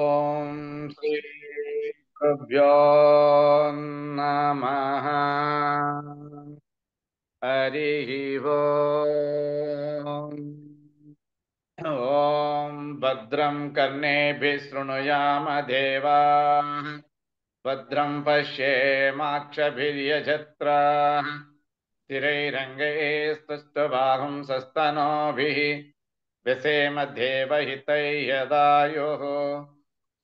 ओम श्री गुरुभ्यो नमः। हरि ओम। ओम भद्रं कर्णेभिः शृणुयाम देवाः, भद्रं पश्येमाक्षभिर्यजत्राः, स्थिरैरङ्गैस्तुष्टुवागुं सस्तनूभिः व्यसेम देवहितैः यदायुः।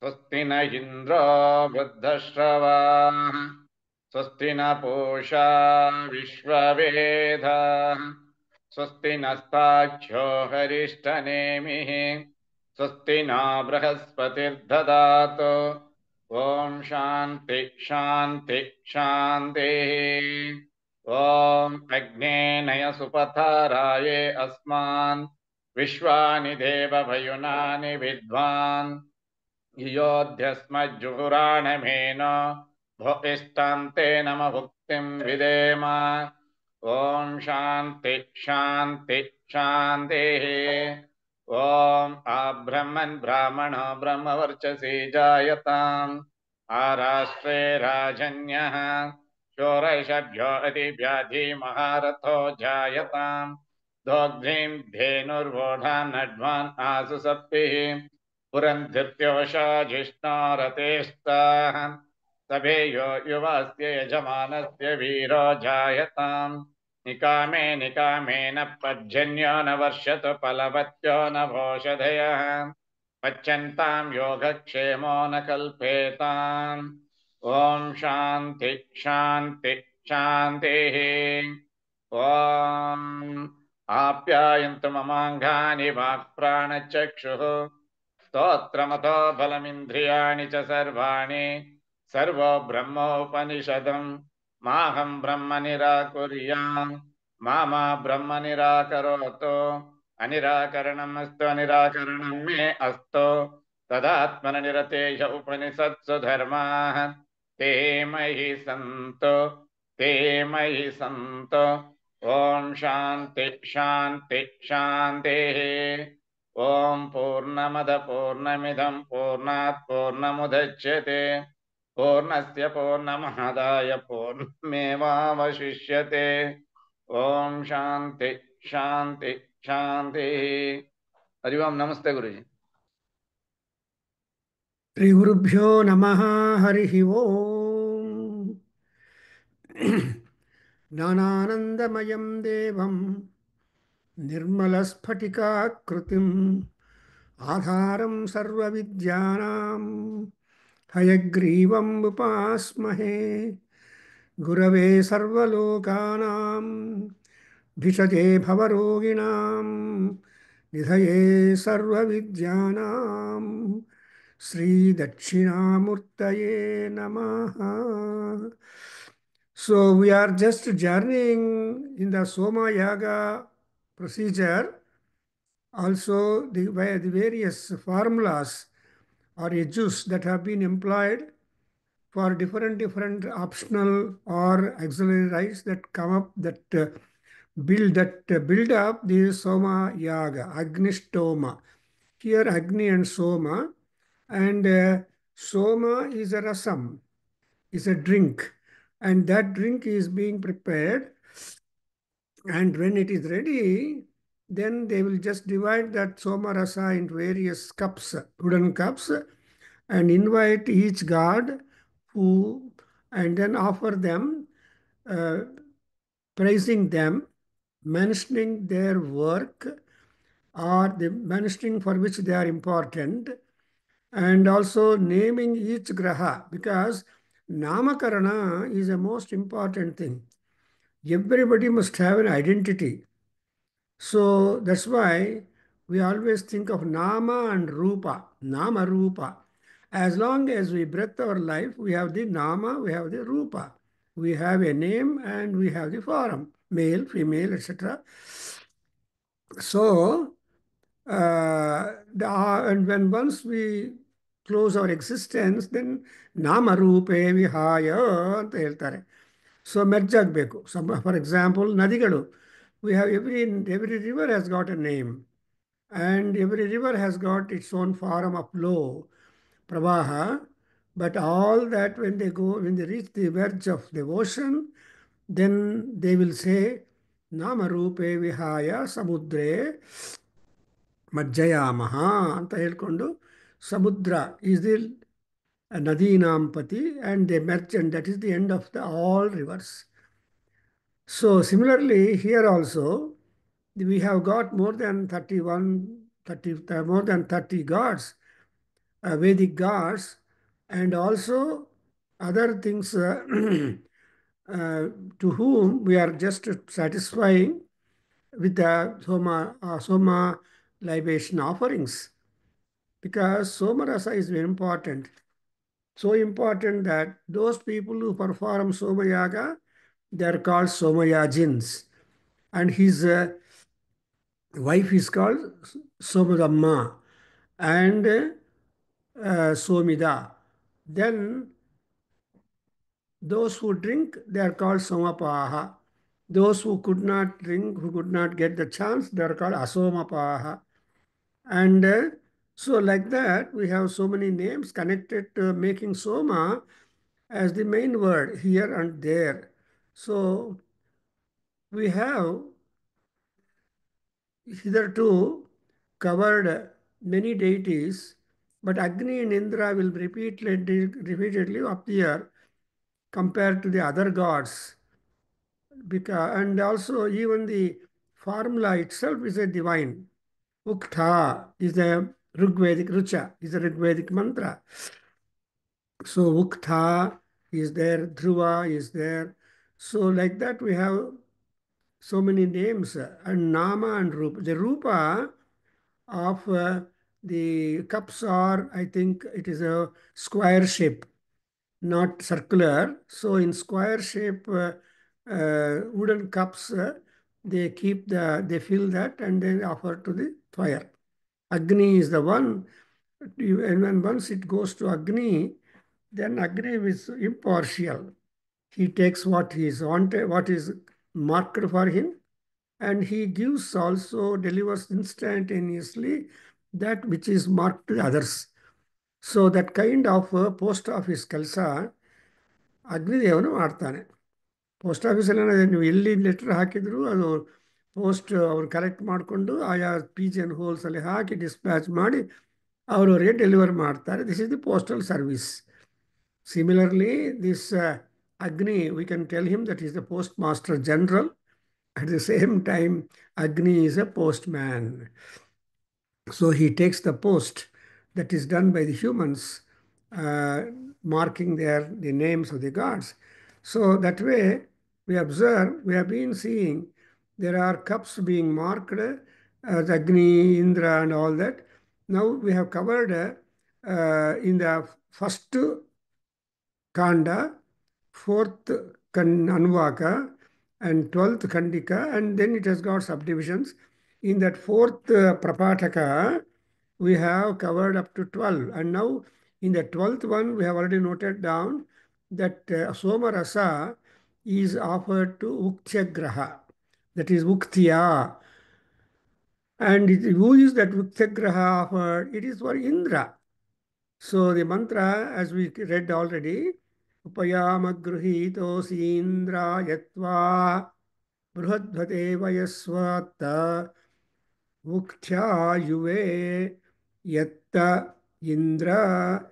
स्वस्ति न इन्द्रो वृद्धश्रवाः, स्वस्ति न पूषा विश्ववेदाः, स्वस्ति नस्ताख्यो हरिष्ठनेमिः, स्वस्ति न बृहस्पतिर्दधातु। ॐ शान्ति शान्ति शान्तिः। ॐ अग्नेनय सुपथाराये अस्मान् विश्वानि देवभयुनानि विद्वान् योऽध्यस्मज्जुहुराणमेन भोक्तिष्ठान्ते नम भुक्तिं विदेम। ॐ शान्ति शान्ति शान्तिः। ॐ आब्रह्मन् ब्राह्मणो ब्रह्मवर्चसि जायताम्, आराष्ट्रे राजन्यः शोरैषभ्यो अतिव्याधिमहारथो जायताम्, दोग्ध्रीं धेनुर्वोढान् नड्वान् आसु सप्तिः पुरन्धृत्योषा जिष्णोरतेस्ताः, सभेयो युवास्य यजमानस्य वीरो जायताम्, निकामे निकामेन पर्जन्यो न वर्षतु फलवत्यो न भोषधयः, पच्यन्तां योगक्षेमो न कल्पेताम्। ॐ शान्ति शान्ति शान्तिः। ॐ आप्यायन्तु ममाङ्गानि वाक्प्राणचक्षुः, स्तोत्रमतो बलमिन्द्रियाणि च सर्वाणि, सर्वो ब्रह्मोपनिषदम् माहं ब्रह्म निराकुर्याम्, मा ब्रह्म निराकरोतु। अनिराकरणमस्तु अनिराकरणं मे अस्तु, तदात्मनिरतेय उपनिषत्सु धर्माः ते मयि सन्तु, ते मयि सन्तु। ॐ शान्ति शान्ति शान्तिः। ॐ पूर्णमद पूर्णमिदं पूर्णात् पूर्णमुदच्यते, पूर्णस्य पूर्णमादाय पूर्णमेवावशिष्यते। ओम शांति शांति शांति। हरि ओम। नमस्ते गुरुजी। श्री गुरुभ्यो नमः। हरिः ओम्। ज्ञानानन्दमयं देवं निर्मलस्फटिकाकृतिम् आधारं सर्वविद्यानां हयग्रीवम् उपास्महे। गुरवे सर्वलोकानां भिषजे भवरोगिणां निधये सर्वविद्यानां श्रीदक्षिणामूर्तये नमः। So we are just journeying in the Soma Yaga procedure. Also, the various formulas or edges that have been employed for different optional or auxiliary rites that come up that build up the Soma Yaga, Agnishtoma. Here Agni and Soma, and Soma is a rasam, is a drink, and that drink is being prepared, and when it is ready, then they will just divide that Soma rasa into various cups, wooden cups, and invite each god who, and then offer them, uh, praising them, mentioning their work or the mentioning for which they are important, and also naming each graha, because namakarana is a most important thing. Everybody must have an identity. So that's why we always think of nama and rupa, nama rupa. As long as we breathe our life, we have the nama, we have the rupa. We have a name and we have the form, male, female, etc. So, and when once we close our existence, then nama rupe vihaya ಅಂತ ಹೇಳ್ತಾರೆ. So merge ಆಗಬೇಕು. For example, ನದಿಗಳು. We have every river has got a name, and every river has got its own form of flow. Pravaha. But all that when they reach the verge of the ocean, then they will say, Namarupe Vihaya Samudre Majjayamaha ಅಂತ ಹೇಳ್ಕೊಂಡು ಸಮುದ್ರ is the Nadinam Pati and they merge and that is the end of the all rivers. So similarly here also we have got more than 31, 30, more than 30 gods, Vedic gods, and also other things uh, to whom we are just satisfying with the Soma libation offerings. Because Soma Rasa is very important. So important that those people who perform Soma Yaga, they are called Somayajins. And his wife is called Somadamma and Somida. Then those who drink, they are called Somapaha. Those who could not drink, who could not get the chance, they are called Asomapaha. And so like that, we have so many names connected to making Soma as the main word here and there. So we have hitherto covered many deities, but Agni and Indra will repeatedly appear compared to the other gods. And also even the formula itself is a divine. Uktha is a Rigvedic Rucha, is a Rigvedic mantra. So Uktha is there, Dhruva is there. So like that we have so many names and Nama and Rupa. The Rupa of the cups are, I think it is a square shape, not circular. So in square shape wooden cups, they fill that and they offer to the fire. Agni is the one, and when once it goes to Agni, then Agni is impartial. He takes what he is wanted, what is marked for him, and he gives also, delivers instantaneously that which is marked to others. So that kind of post office ಕೆಲಸ ಅಗ್ನಿದೇವನು ಮಾಡ್ತಾನೆ. Post ಆಫೀಸಲ್ಲಿ ನೀವು ಎಲ್ಲಿ letter ಹಾಕಿದ್ರು ಅದು post ಅವ್ರು collect ಮಾಡಿಕೊಂಡು ಆಯಾ ಪಿಜಿಯನ್ ಹೋಲ್ಸಲ್ಲಿ ಹಾಕಿ ಡಿಸ್ಪ್ಯಾಚ್ ಮಾಡಿ ಅವರವರಿಗೆ ಡೆಲಿವರ್ ಮಾಡ್ತಾರೆ. This is the postal service. Similarly, this Agni, we can tell him that he is the postmaster general. At the same time, Agni is a postman. So he takes the post that is done by the humans, marking the names of the gods. So that way, we observe, we have been seeing there are cups being marked as Agni, Indra, and all that. Now we have covered in the first Kanda, fourth Anvaka, and 12th Khandika, and then it has got subdivisions. In that fourth Prapataka, we have covered up to 12. And now in the 12th one, we have already noted down that Soma Rasa is offered to Uktyagraha, that is Uktya. And who is that Uktyagraha offered? It is for Indra. So the mantra, as we read already, Upayamagruhitosi Indra Yatva Bruhadvate Vayaswata Uktya Yuve Yatta Indra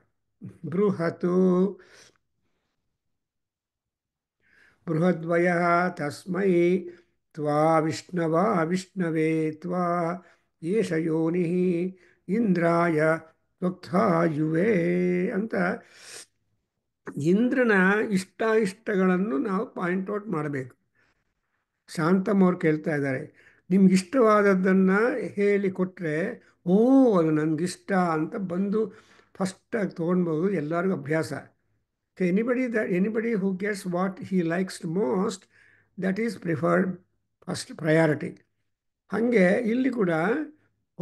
Bruhatu Bruhadvaya Tasmai Tva Vishnava Vishnave Tva Yesha Yonihi Indraya Uktha Yuve ಅಂತ ಇಂದ್ರನ ಇಷ್ಟಗಳನ್ನು ನಾವು point out ಮಾಡಬೇಕು. ಶಾಂತಮ್ ಅವ್ರು ಕೇಳ್ತಾ ಇದ್ದಾರೆ, ನಿಮ್ಗೆ ಇಷ್ಟವಾದದ್ದನ್ನು ಹೇಳಿ ಕೊಟ್ಟರೆ ಓ ಅದು ನನಗಿಷ್ಟ ಅಂತ ಬಂದು ಫಸ್ಟಾಗಿ ತೊಗೊಳ್ಬೋದು. ಎಲ್ಲರಿಗೂ ಅಭ್ಯಾಸ. Anybody who gets what he likes most, that is preferred first priority. ಹಾಗೆ ಇಲ್ಲಿ ಕೂಡ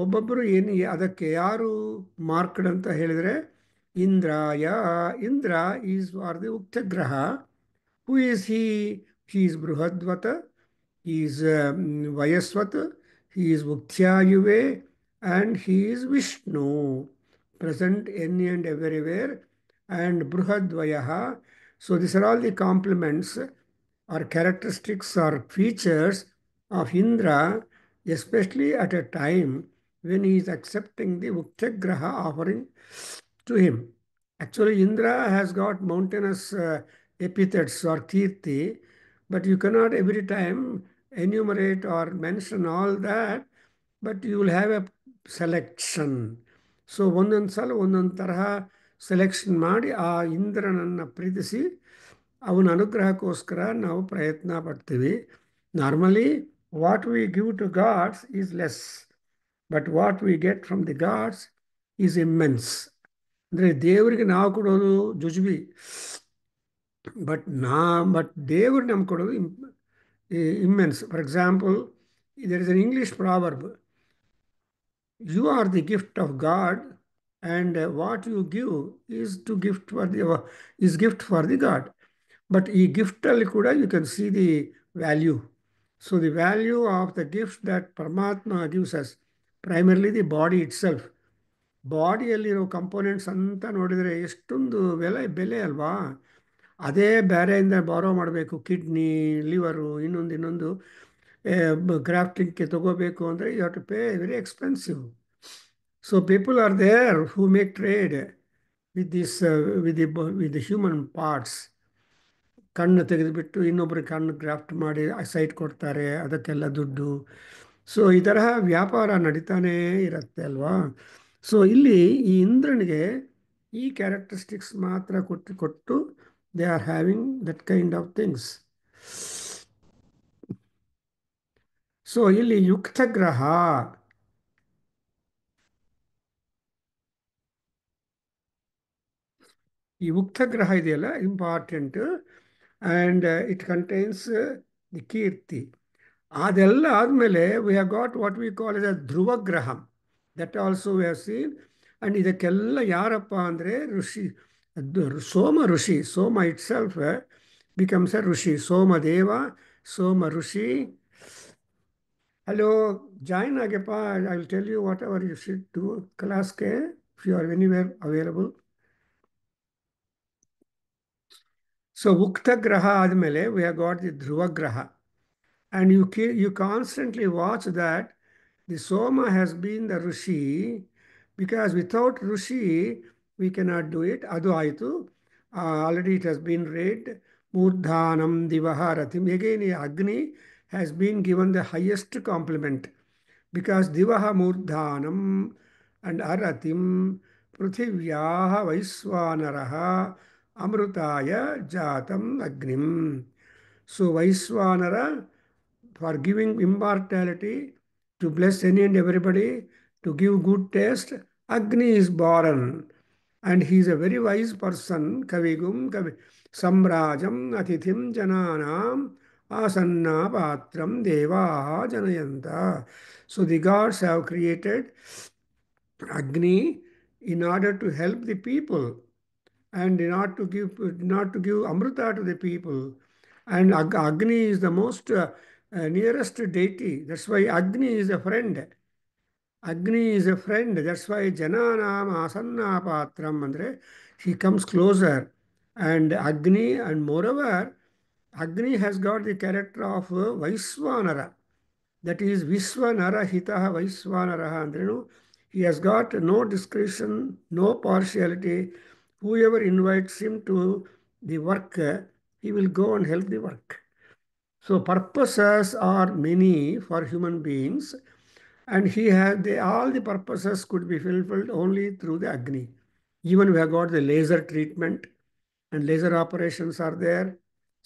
ಒಬ್ಬೊಬ್ಬರು ಅದಕ್ಕೆ ಯಾರು ಮಾರ್ಕ್ಡ್ ಅಂತ ಹೇಳಿದರೆ ಇಂದ್ರಾಯ. ಇಂದ್ರ ಈಸ್ ಆರ್ ದಿ ಉಕ್ತಗ್ರಹ. Who is he? He is ಬೃಹದ್ವತ, he is Vayasvat, he is Uktyayuve, and he is Vishnu. present any and everywhere, and Bruhadvayaha. So these are all the complements or characteristics or features of Indra, especially at a time when he is accepting the Uktagraha offering to him. Actually, Indra has got mountainous epithets or kirti, but you cannot every time enumerate or mention all that, but you will have a selection. So ಒಂದೊಂದು ಸಲ ಒಂದೊಂದು ತರಹ selection ಮಾಡಿ ಆ ಇಂದ್ರನನ್ನು ಪ್ರೀತಿಸಿ ಅವನ ಅನುಗ್ರಹಕ್ಕೋಸ್ಕರ ನಾವು ಪ್ರಯತ್ನ ಪಡ್ತೀವಿ. Normally what we give to gods is less, but what we get from the gods is immense. ಅಂದರೆ ದೇವರಿಗೆ ನಾವು ಕೊಡೋದು ಜುಜುಬಿ, ಬಟ್ ದೇವರು ನಮ್ಗೆ ಕೊಡೋದು immense. For example, there is an English proverb: you are the gift of God, and what you give is gift for the God. But ಈ gift ಅಲ್ಲಿ ಕೂಡ you can see the value. So the value of the gift that Paramatma gives us, primarily the body itself. ಬಾಡಿಯಲ್ಲಿರೋ components ಅಂತ ನೋಡಿದರೆ ಎಷ್ಟೊಂದು ಬೆಲೆ ಅಲ್ವಾ. ಅದೇ ಬೇರೆಯಿಂದ ಬಾರೋ ಮಾಡಬೇಕು, ಕಿಡ್ನಿ, ಲಿವರು, ಇನ್ನೊಂದು ಗ್ರಾಫ್ಟಿಂಗ್ಗೆ ತಗೋಬೇಕು ಅಂದರೆ you have to pay very expensive. So people are there who make trade with this with the human parts. ಕಣ್ಣು ತೆಗೆದುಬಿಟ್ಟು ಇನ್ನೊಬ್ರಿಗೆ ಕಣ್ಣು ಗ್ರಾಫ್ಟ್ ಮಾಡಿ ಸೈಟ್ ಕೊಡ್ತಾರೆ, ಅದಕ್ಕೆಲ್ಲ ದುಡ್ಡು. ಸೊ ಈ ತರಹ ವ್ಯಾಪಾರ ನಡೀತಾನೇ ಇರುತ್ತೆ ಅಲ್ವಾ. ಸೊ ಇಲ್ಲಿ ಈ ಇಂದ್ರನಿಗೆ ಈ ಕ್ಯಾರೆಕ್ಟರಿಸ್ಟಿಕ್ಸ್ ಮಾತ್ರ ಕೊಟ್ಟು they are having that kind of things. So ಇಲ್ಲಿ ಯುಕ್ತಗ್ರಹ, ಈ ಉಕ್ತಗ್ರಹ ಇದೆಯಲ್ಲ important, and it contains the ಕೀರ್ತಿ. ಅದೆಲ್ಲ ಆದಮೇಲೆ we have got what we call as a ಧ್ರುವಗ್ರಹ. That also we have seen. And ಇದಕ್ಕೆಲ್ಲ ಯಾರಪ್ಪ ಅಂದರೆ ಋಷಿ, ಸೋಮ ಋಷಿ. Soma itself becomes a ಋಷಿ. ಸೋಮದೇವ, ಸೋಮ ಋಷಿ. ಹಲೋ, ಜಾಯಿನ್ ಆಗಪ್ಪ. I will tell you whatever you should do ಕ್ಲಾಸ್ಗೆ if you are anywhere available. So ಉಕ್ತಗ್ರಹ ಆದಮೇಲೆ ವಿ ಹ್ಯಾವ್ ಗಾಟ್ ದಿ ಧ್ರುವಗ್ರಹ. And you constantly watch that the Soma has been the Rishi, because without Rishi we cannot do it. Adu aitu. Already it has been read. Murdhanam Divaharatim. Again, Agni has been given the highest compliment, because Divaha Murdhanam and Aratim Prithivyaha Vaiswanaraha Amrutaya Jatam Agnim. So Vaiswanara, for giving immortality, to bless any and everybody, to give good taste, Agni is born. And he is a very wise person. Kavigum Kavi Samrajam Atithim Jananam Asanna Patram Devaha Janayanta. So the gods have created Agni in order to help the people, and not to give Amrita to the people. And Agni is the most nearest deity. That's why Agni is a friend. Agni is a friend. That's why Jananam Asanna Patram andre, he comes closer. And Agni, and moreover, Agni has got the character of Vaiswanara. That is Viswanara Hitaha Vaiswanaraha andrenu. He has got no discretion, no partiality. Whoever invites him to the work, he will go and help the work. So purposes are many for human beings, and all the purposes could be fulfilled only through the Agni. Even we have got the laser treatment, and laser operations are there.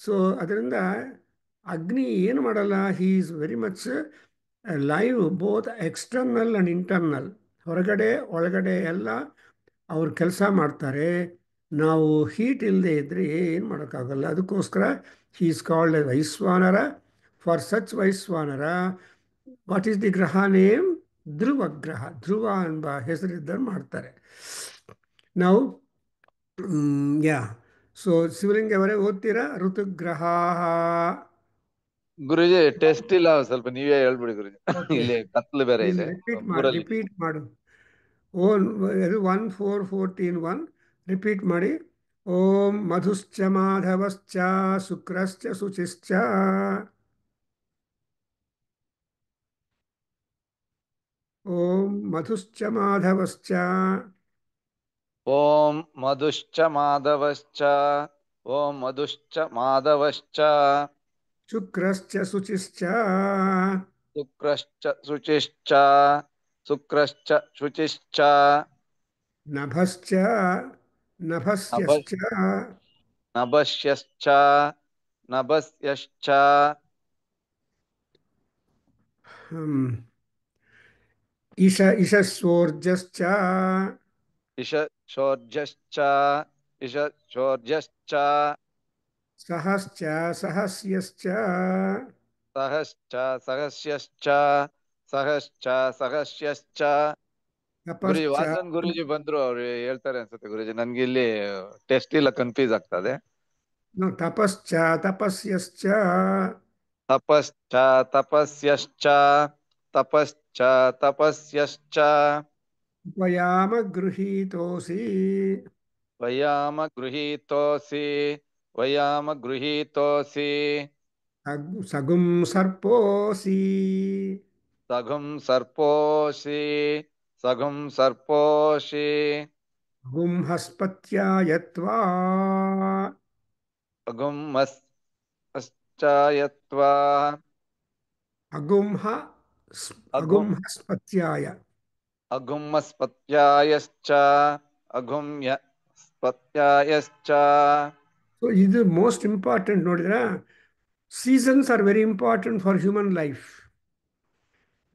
So ಅದರಿಂದ ಅಗ್ನಿ ಏನು ಮಾಡಲ್ಲ, he is very much live, both external and internal. ಹೊರಗಡೆ ಒಳಗಡೆ ಎಲ್ಲ ಅವ್ರು ಕೆಲಸ ಮಾಡ್ತಾರೆ. ನಾವು ಹೀಟ್ ಇಲ್ಲದೆ ಇದ್ದರೆ ಏನು ಮಾಡೋಕ್ಕಾಗಲ್ಲ. ಅದಕ್ಕೋಸ್ಕರ he is called A Vaishvanara. For such Vaishvanara, what is the ಗ್ರಹ ನೇಮ್? ಧ್ರುವಗ್ರಹ. ಧ್ರುವ ಎಂಬ ಹೆಸರಿದ್ದರು ಮಾಡ್ತಾರೆ. ನಾವು ಯಾ ಸೊ ಶಿವಲಿಂಗ ಅವರೇ ಓದ್ತೀರಾ? ಋತುಗ್ರಹ. ಗುರುಜಿ ಟೆಸ್ಟ್ ಇಲ್ಲ, ಸ್ವಲ್ಪ ನೀವೇ ಹೇಳ್ಬಿಡಿ ಗುರುಜಿ. ಓಕೆ, ಇಲ್ಲಿ ಕತ್ಲು ಬೇರೆ ಇದೆ ರಿಪೀಟ್ ಊರಲ್ಲಿ. ಮಾಡು. ಓಂ 1 4 14 1 ರಿಪೀಟ್ ಮಾಡಿ. ಓಂ ಮಧುಶ್ಚ ಮಾಧವಶ್ಚ ಶುಕ್ರಶ್ಚ ಶುಚಿಶ್ಚ. ಓಂ ಮಧುಶ್ಚ ಮಾಧವಶ್ಚ ಓಂ ಮಧುಶ್ಚ ಮಾಧವಶ್ಚ ಓಂ ಮಧುಶ್ಚ ಮಾಧವಶ್ಚ ಶುಕ್ರಶ್ಚ ಶುಚಿಶ್ಚ ಶುಕ್ರಶ್ಚ ಶುಚಿಶ್ಚ ಶುಕ್ರಶ್ಚ ಶುಚಿಶ್ಚ ನಭಶ್ಚ ನಭ ನಭಸ್ಯಶ್ಚ ನಭಸ್ಯಶ್ಚ ನಭಸ್ಯಶ್ಚ ಹ್ಮ್, ಇಶಸ್ವೋರ್ಜಶ್ಚ ಇಶ ಶೋರ್ಜಶ್ಚ ಇಶ ಶೋರ್ಜಶ್ಚ ಸಹಶ್ಚ ಸಹಸ್ಯಶ್ಚ ಸಹಶ್ಚ ಸಹಸ್ಯಶ್ಚ ಸಹಶ್ಚ ಸಹಸ್ಯಶ್ಚ. ಗುರುಜಿ ತಪಶ್ಚ ವಾಸನ್ ಗುರುಜಿ ಬಂದ್ರು, ಅವ್ರು ಹೇಳ್ತಾರೆ ಅನ್ಸುತ್ತೆ ಗುರುಜಿ. ನನ್ಗೆ ಇಲ್ಲಿ ಟೆಸ್ಟ್ ಇಲ್ಲ, ಕನ್ಫ್ಯೂಸ್ ಆಗ್ತದೆ. ತಪಶ್ಚ ತಪಸ್ಯಶ್ಚ ತಪಶ್ಚ ತಪಸ್ಯಶ್ಚ ತಪಶ್ಚ ತಪಸ್ಯಶ್ಚ ವಯಾಮ ಗೃಹೀತೋಸಿ ವಯಾಮ ಗೃಹೀತೋಸಿ ವಯಾಮ ಗೃಹೀತೋಸಿ ಸಗುಂ ಸರ್ಪೋಸಿ ಸಘುಂ ಸರ್ಪೋಷಿ ಸಘುಂ ಸರ್ಪೋಷಿ ಗುಂ ಹಸ್ಪತ್ಯಾಯತ್ವಾ ಅಗುಂ ಮಶ್ಚಾಯತ್ವಾ ಅಗುಂ ಅಗುಂ ಹಸ್ಪತ್ಯಾಯ. ಅಗುಂಮಸ್ಪತ್ಯಾಯಶ್ಚ ಅಗುಮ್ಯ ಸ್ಪತ್ಯಾಯಶ್ಚ. ಸೊ ಇದು ಮೋಸ್ಟ್ ಇಂಪಾರ್ಟೆಂಟ್ ನೋಡಿದ್ರ. Seasons are very important for human life.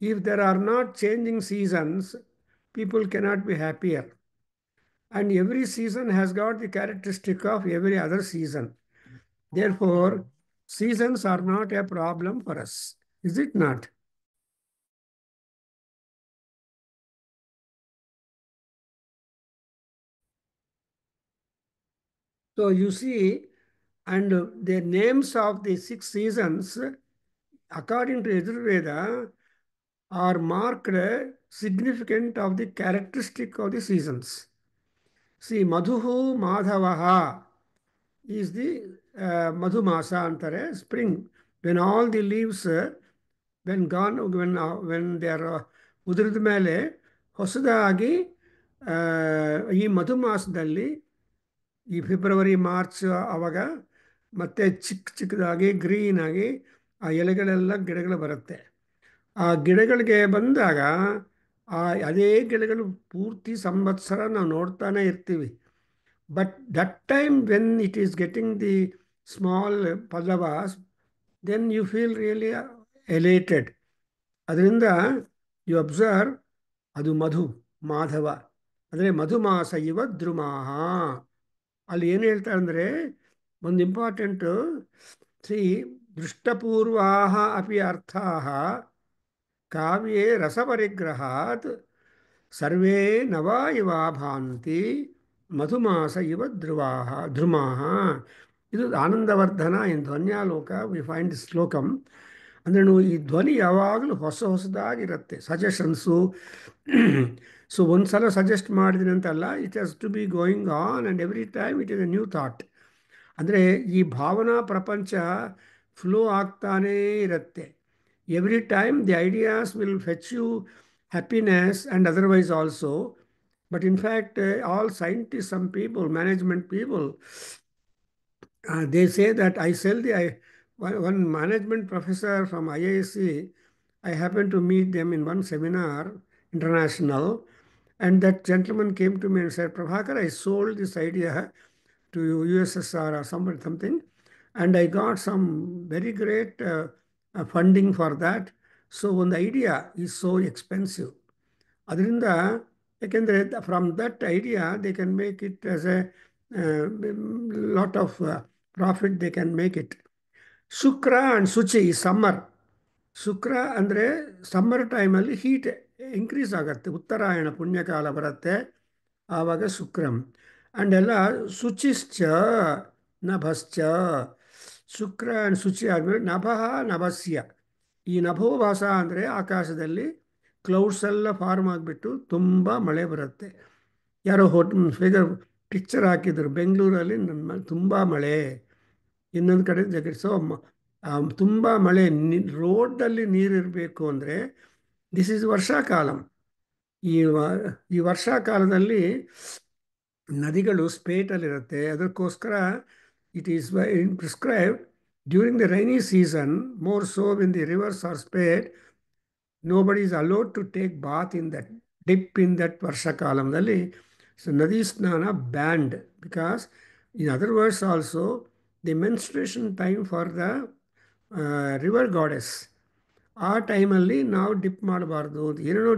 If there are not changing seasons, people cannot be happier. And every season has got the characteristic of every other season. Therefore, seasons are not a problem for us. Is it not? So you see, and the names of the 6 seasons, according to Yajurveda, are marked significant of the characteristic of the seasons. See, Madhuhu Madhavaha is the Madhumasa anತಾರೆ, spring. When all the leaves, when they are ಉದುರಿದ ಮೇಲೆ ಹೊಸದಾಗಿ ಈ ಮಧುಮಾಸದಲ್ಲಿ ಈ February March ಆವಾಗ ಮತ್ತೆ ಚಿಕ್ಕದಾಗಿ green ಆಗಿ ಆ ಎಲೆಗಳೆಲ್ಲ ಗಿಡಗಳು ಬರುತ್ತೆ. ಆ ಗಿಡಗಳಿಗೆ ಬಂದಾಗ ಅದೇ ಗಿಡಗಳು ಪೂರ್ತಿ ಸಂವತ್ಸರ ನಾವು ನೋಡ್ತಾನೆ ಇರ್ತೀವಿ. But that time when it is getting the small pallavas, then you feel really elated. ಅದರಿಂದ ಯು ಅಬ್ಸರ್ವ್, ಅದು ಮಧು ಮಾಧವ ಅಂದರೆ ಮಧುಮಾಸ ಇವ ದ್ರುಮಾಹ. ಅಲ್ಲಿ ಏನು ಹೇಳ್ತಾರೆ ಅಂದರೆ, ಒಂದು ಇಂಪಾರ್ಟೆಂಟು, ಶ್ರೀ ದೃಷ್ಟಪೂರ್ವಾ ಅಪಿ ಅರ್ಥಾ ಕಾವ್ಯೇ ರಸಪರಿಗ್ರಹಾತ್ ಸರ್ವೇ ನವಾ ಇವ ಭಾಂತಿ ಮಧುಮಾಸ ಇವ ಧ್ರುಮಾಹ. ಇದು ಆನಂದವರ್ಧನ ಇನ್ ಧ್ವನ್ಯಾಲೋಕ ವಿ ಫೈಂಡ್ ದಿ ಶ್ಲೋಕಂ. ಅಂದರೆ ಈ ಧ್ವನಿ ಯಾವಾಗಲೂ ಹೊಸದಾಗಿರುತ್ತೆ. ಸಜೆಷನ್ಸು ಸೊ ಒಂದು ಸಲ ಸಜೆಸ್ಟ್ ಮಾಡಿದ್ದೀನಿ ಅಂತಲ್ಲ, it has to be going on and every time it is a new thought. ಅಂದರೆ ಈ ಭಾವನಾ ಪ್ರಪಂಚ ಫ್ಲೋ ಆಗ್ತಾನೇ ಇರುತ್ತೆ. Every time the ideas will fetch you happiness and otherwise also. But in fact, all scientists, some people, management people, they say that one management professor from IISc, I happened to meet them in one seminar, international, and that gentleman came to me and said, Prabhakar, I sold this idea to USSR or something, and I got some very great funding for that. So ಒಂದು idea is so expensive. ಅದರಿಂದ ಯಾಕೆಂದರೆ from that idea they can make it as A lot of profit they can make it. Shukra and ಶುಚಿ ಈ summer. ಶುಕ್ರ ಅಂದರೆ summer ಟೈಮಲ್ಲಿ heat increase ಆಗುತ್ತೆ, ಉತ್ತರಾಯಣ ಪುಣ್ಯಕಾಲ ಬರುತ್ತೆ, ಆವಾಗ ಶುಕ್ರಂ. ಆ್ಯಂಡ್ ಎಲ್ಲ ಶುಚಿಶ್ಚ ನಭಶ್ಚ. ಶುಕ್ರ ಆ್ಯಂಡ್ ಶುಚಿ ಆದಮೇಲೆ ನಭಃ ನಭಸ್ಯ. ಈ ನಭೋಭಾಸ ಅಂದರೆ ಆಕಾಶದಲ್ಲಿ ಕ್ಲೌಡ್ಸ್ ಎಲ್ಲ ಫಾರ್ಮ್ ಆಗಿಬಿಟ್ಟು ತುಂಬ ಮಳೆ ಬರುತ್ತೆ. ಯಾರೋ ಫಿಗರ್ ಪಿಕ್ಚರ್ ಹಾಕಿದ್ರು, ಬೆಂಗಳೂರಲ್ಲಿ ತುಂಬ ಮಳೆ, ಇನ್ನೊಂದು ಕಡೆ ಜಗತ್. ಸೊ ತುಂಬ ಮಳೆ, ರೋಡಲ್ಲಿ ನೀರಿರಬೇಕು ಅಂದರೆ ದಿಸ್ ಈಸ್ ವರ್ಷಾಕಾಲ. ಈ ಈ ವರ್ಷಾಕಾಲದಲ್ಲಿ ನದಿಗಳು ಸ್ಪೇಟಲ್ಲಿರುತ್ತೆ. ಅದಕ್ಕೋಸ್ಕರ it is prescribed during the rainy season, more so when the reverse R speed, nobody is allowed to take bath in that, dip in that ವರ್ಷಕಾಲದಲ್ಲಿ. ಸೊ ನದಿ ಸ್ನಾನ banned, because in other words also the menstruation time for the river goddess, ಆ ಟೈಮಲ್ಲಿ ನಾವು dip ಮಾಡಬಾರ್ದು. ಏನೇನೋ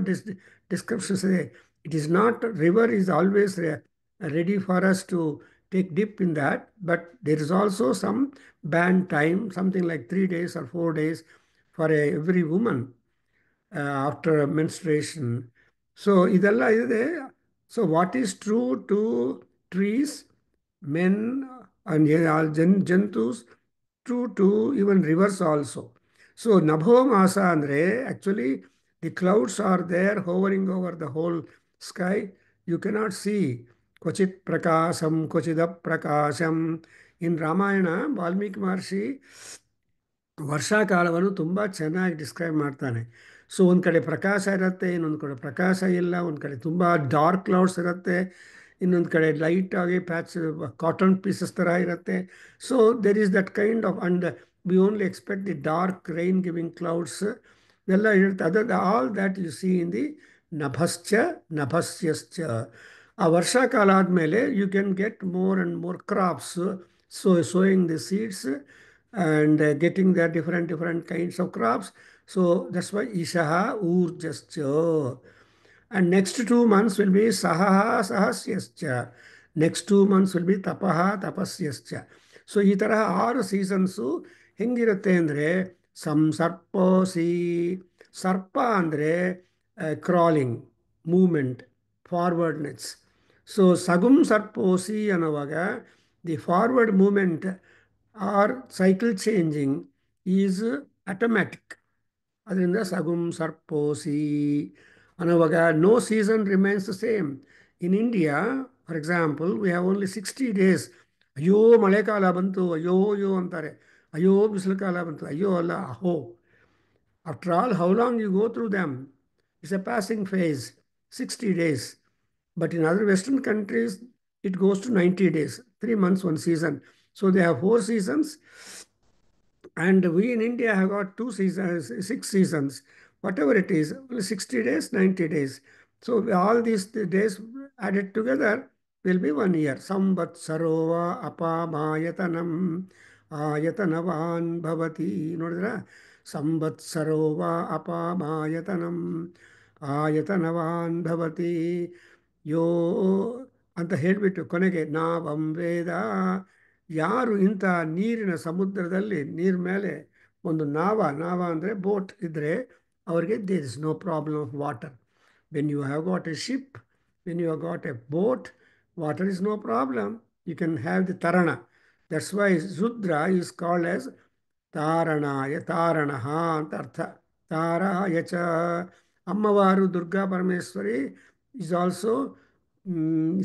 descriptions ಇದೆ. It is not, river is always ready for us to take dip in that, but there is also some banned time, something like 3 days or 4 days for every woman after menstruation. So ಇದೆಲ್ಲ ಇದೆ. So what is true to trees, men and ಜಂತೂಸ್, true to even rivers also. So ನಭೋ ಮಾಸ ಅಂದರೆ actually the clouds are there hovering over the whole sky. You cannot see ಕ್ವಚಿತ್ ಪ್ರಕಾಶಂ ಕ್ವಚಿದ ಪ್ರಕಾಶಂ. ಇನ್ ರಾಮಾಯಣ ವಾಲ್ಮೀಕಿ ಮಹರ್ಷಿ ವರ್ಷಾಕಾಲವನ್ನು ತುಂಬ ಚೆನ್ನಾಗಿ ಡಿಸ್ಕ್ರೈಬ್ ಮಾಡ್ತಾನೆ. ಸೊ ಒಂದು ಕಡೆ ಪ್ರಕಾಶ ಇರುತ್ತೆ, ಇನ್ನೊಂದು ಕಡೆ ಪ್ರಕಾಶ ಇಲ್ಲ. ಒಂದು ಕಡೆ ತುಂಬ ಡಾರ್ಕ್ ಕ್ಲೌಡ್ಸ್ ಇರುತ್ತೆ, ಇನ್ನೊಂದು ಕಡೆ ಲೈಟಾಗಿ ಪ್ಯಾಚ್ ಕಾಟನ್ ಪೀಸಸ್ ಥರ ಇರುತ್ತೆ. So there is that kind of, and we only expect the dark rain giving clouds ಎಲ್ಲ ಇರುತ್ತೆ. Other all that you see in the ನಭಶ್ಚ ನಭಸ್ಯಶ್ಚ. ಆ ವರ್ಷಾಕಾಲ ಆದಮೇಲೆ you can get more and more crops, sowing the seeds and getting the different kinds of crops. So that's why Ishaha Urjascha. And next 2 months will be Sahaha Sahasyascha. Next 2 months will be Tapaha Tapasyascha. So ಈ ತರಹ 6 seasons ಹೆಂಗಿರುತ್ತೆ ಅಂದರೆ, ಸಂಸರ್ಪೋಸಿ, ಸರ್ಪ ಅಂದರೆ crawling movement, forwardness. So ಸಗುಂ ಸರ್ಪೋಸಿ ಅನ್ನುವಾಗ the forward movement or cycle changing is automatic. ಅದರಿಂದ ಸಗುಂ ಸರ್ಪೋಸಿ ಅನ್ನುವಾಗ no season remains the same. In India for example we have only 60 days. ಅಯ್ಯೋ ಮಳೆಕಾಲ ಬಂತು, ಅಯ್ಯೋ ಅಯ್ಯೋ ಅಂತಾರೆ. ಅಯ್ಯೋ ಬಿಸಿಲು ಕಾಲ ಬಂತು, ಅಯ್ಯೋ ಅಲ್ಲ, ಅಹೋ. After all how long you go through them, it's a passing phase, 60 days. But in other Western countries, it goes to 90 days, 3 months, one season. So they have 4 seasons. And we in India have got 2 seasons, 6 seasons, whatever it is, 60 days, 90 days. So all these days added together will be 1 year. Samvatsarova apamayatanam ayatanavan bhavati. Nodidra? Samvatsarova apamayatanam ayatanavan bhavati. ಯೋ ಅಂತ ಹೇಳಿಬಿಟ್ಟು ಕೊನೆಗೆ ನಾವಂ ವೇದ. ಯಾರು ಇಂಥ ನೀರಿನ ಸಮುದ್ರದಲ್ಲಿ, ನೀರ ಮೇಲೆ ಒಂದು ನಾವ ಅಂದರೆ ಬೋಟ್ ಇದ್ದರೆ ಅವರಿಗೆ there is no problem of water. When you have got a ship, when you have got a boat, water is no problem. You can have the ತರಣ. That's why Rudra is called as ತಾರಣಾಯ, ತಾರಣಃ ಅಂತ ಅರ್ಥ. ತಾರಾಯ ಚ. ಅಮ್ಮವಾರು Durga Parameshwari is also,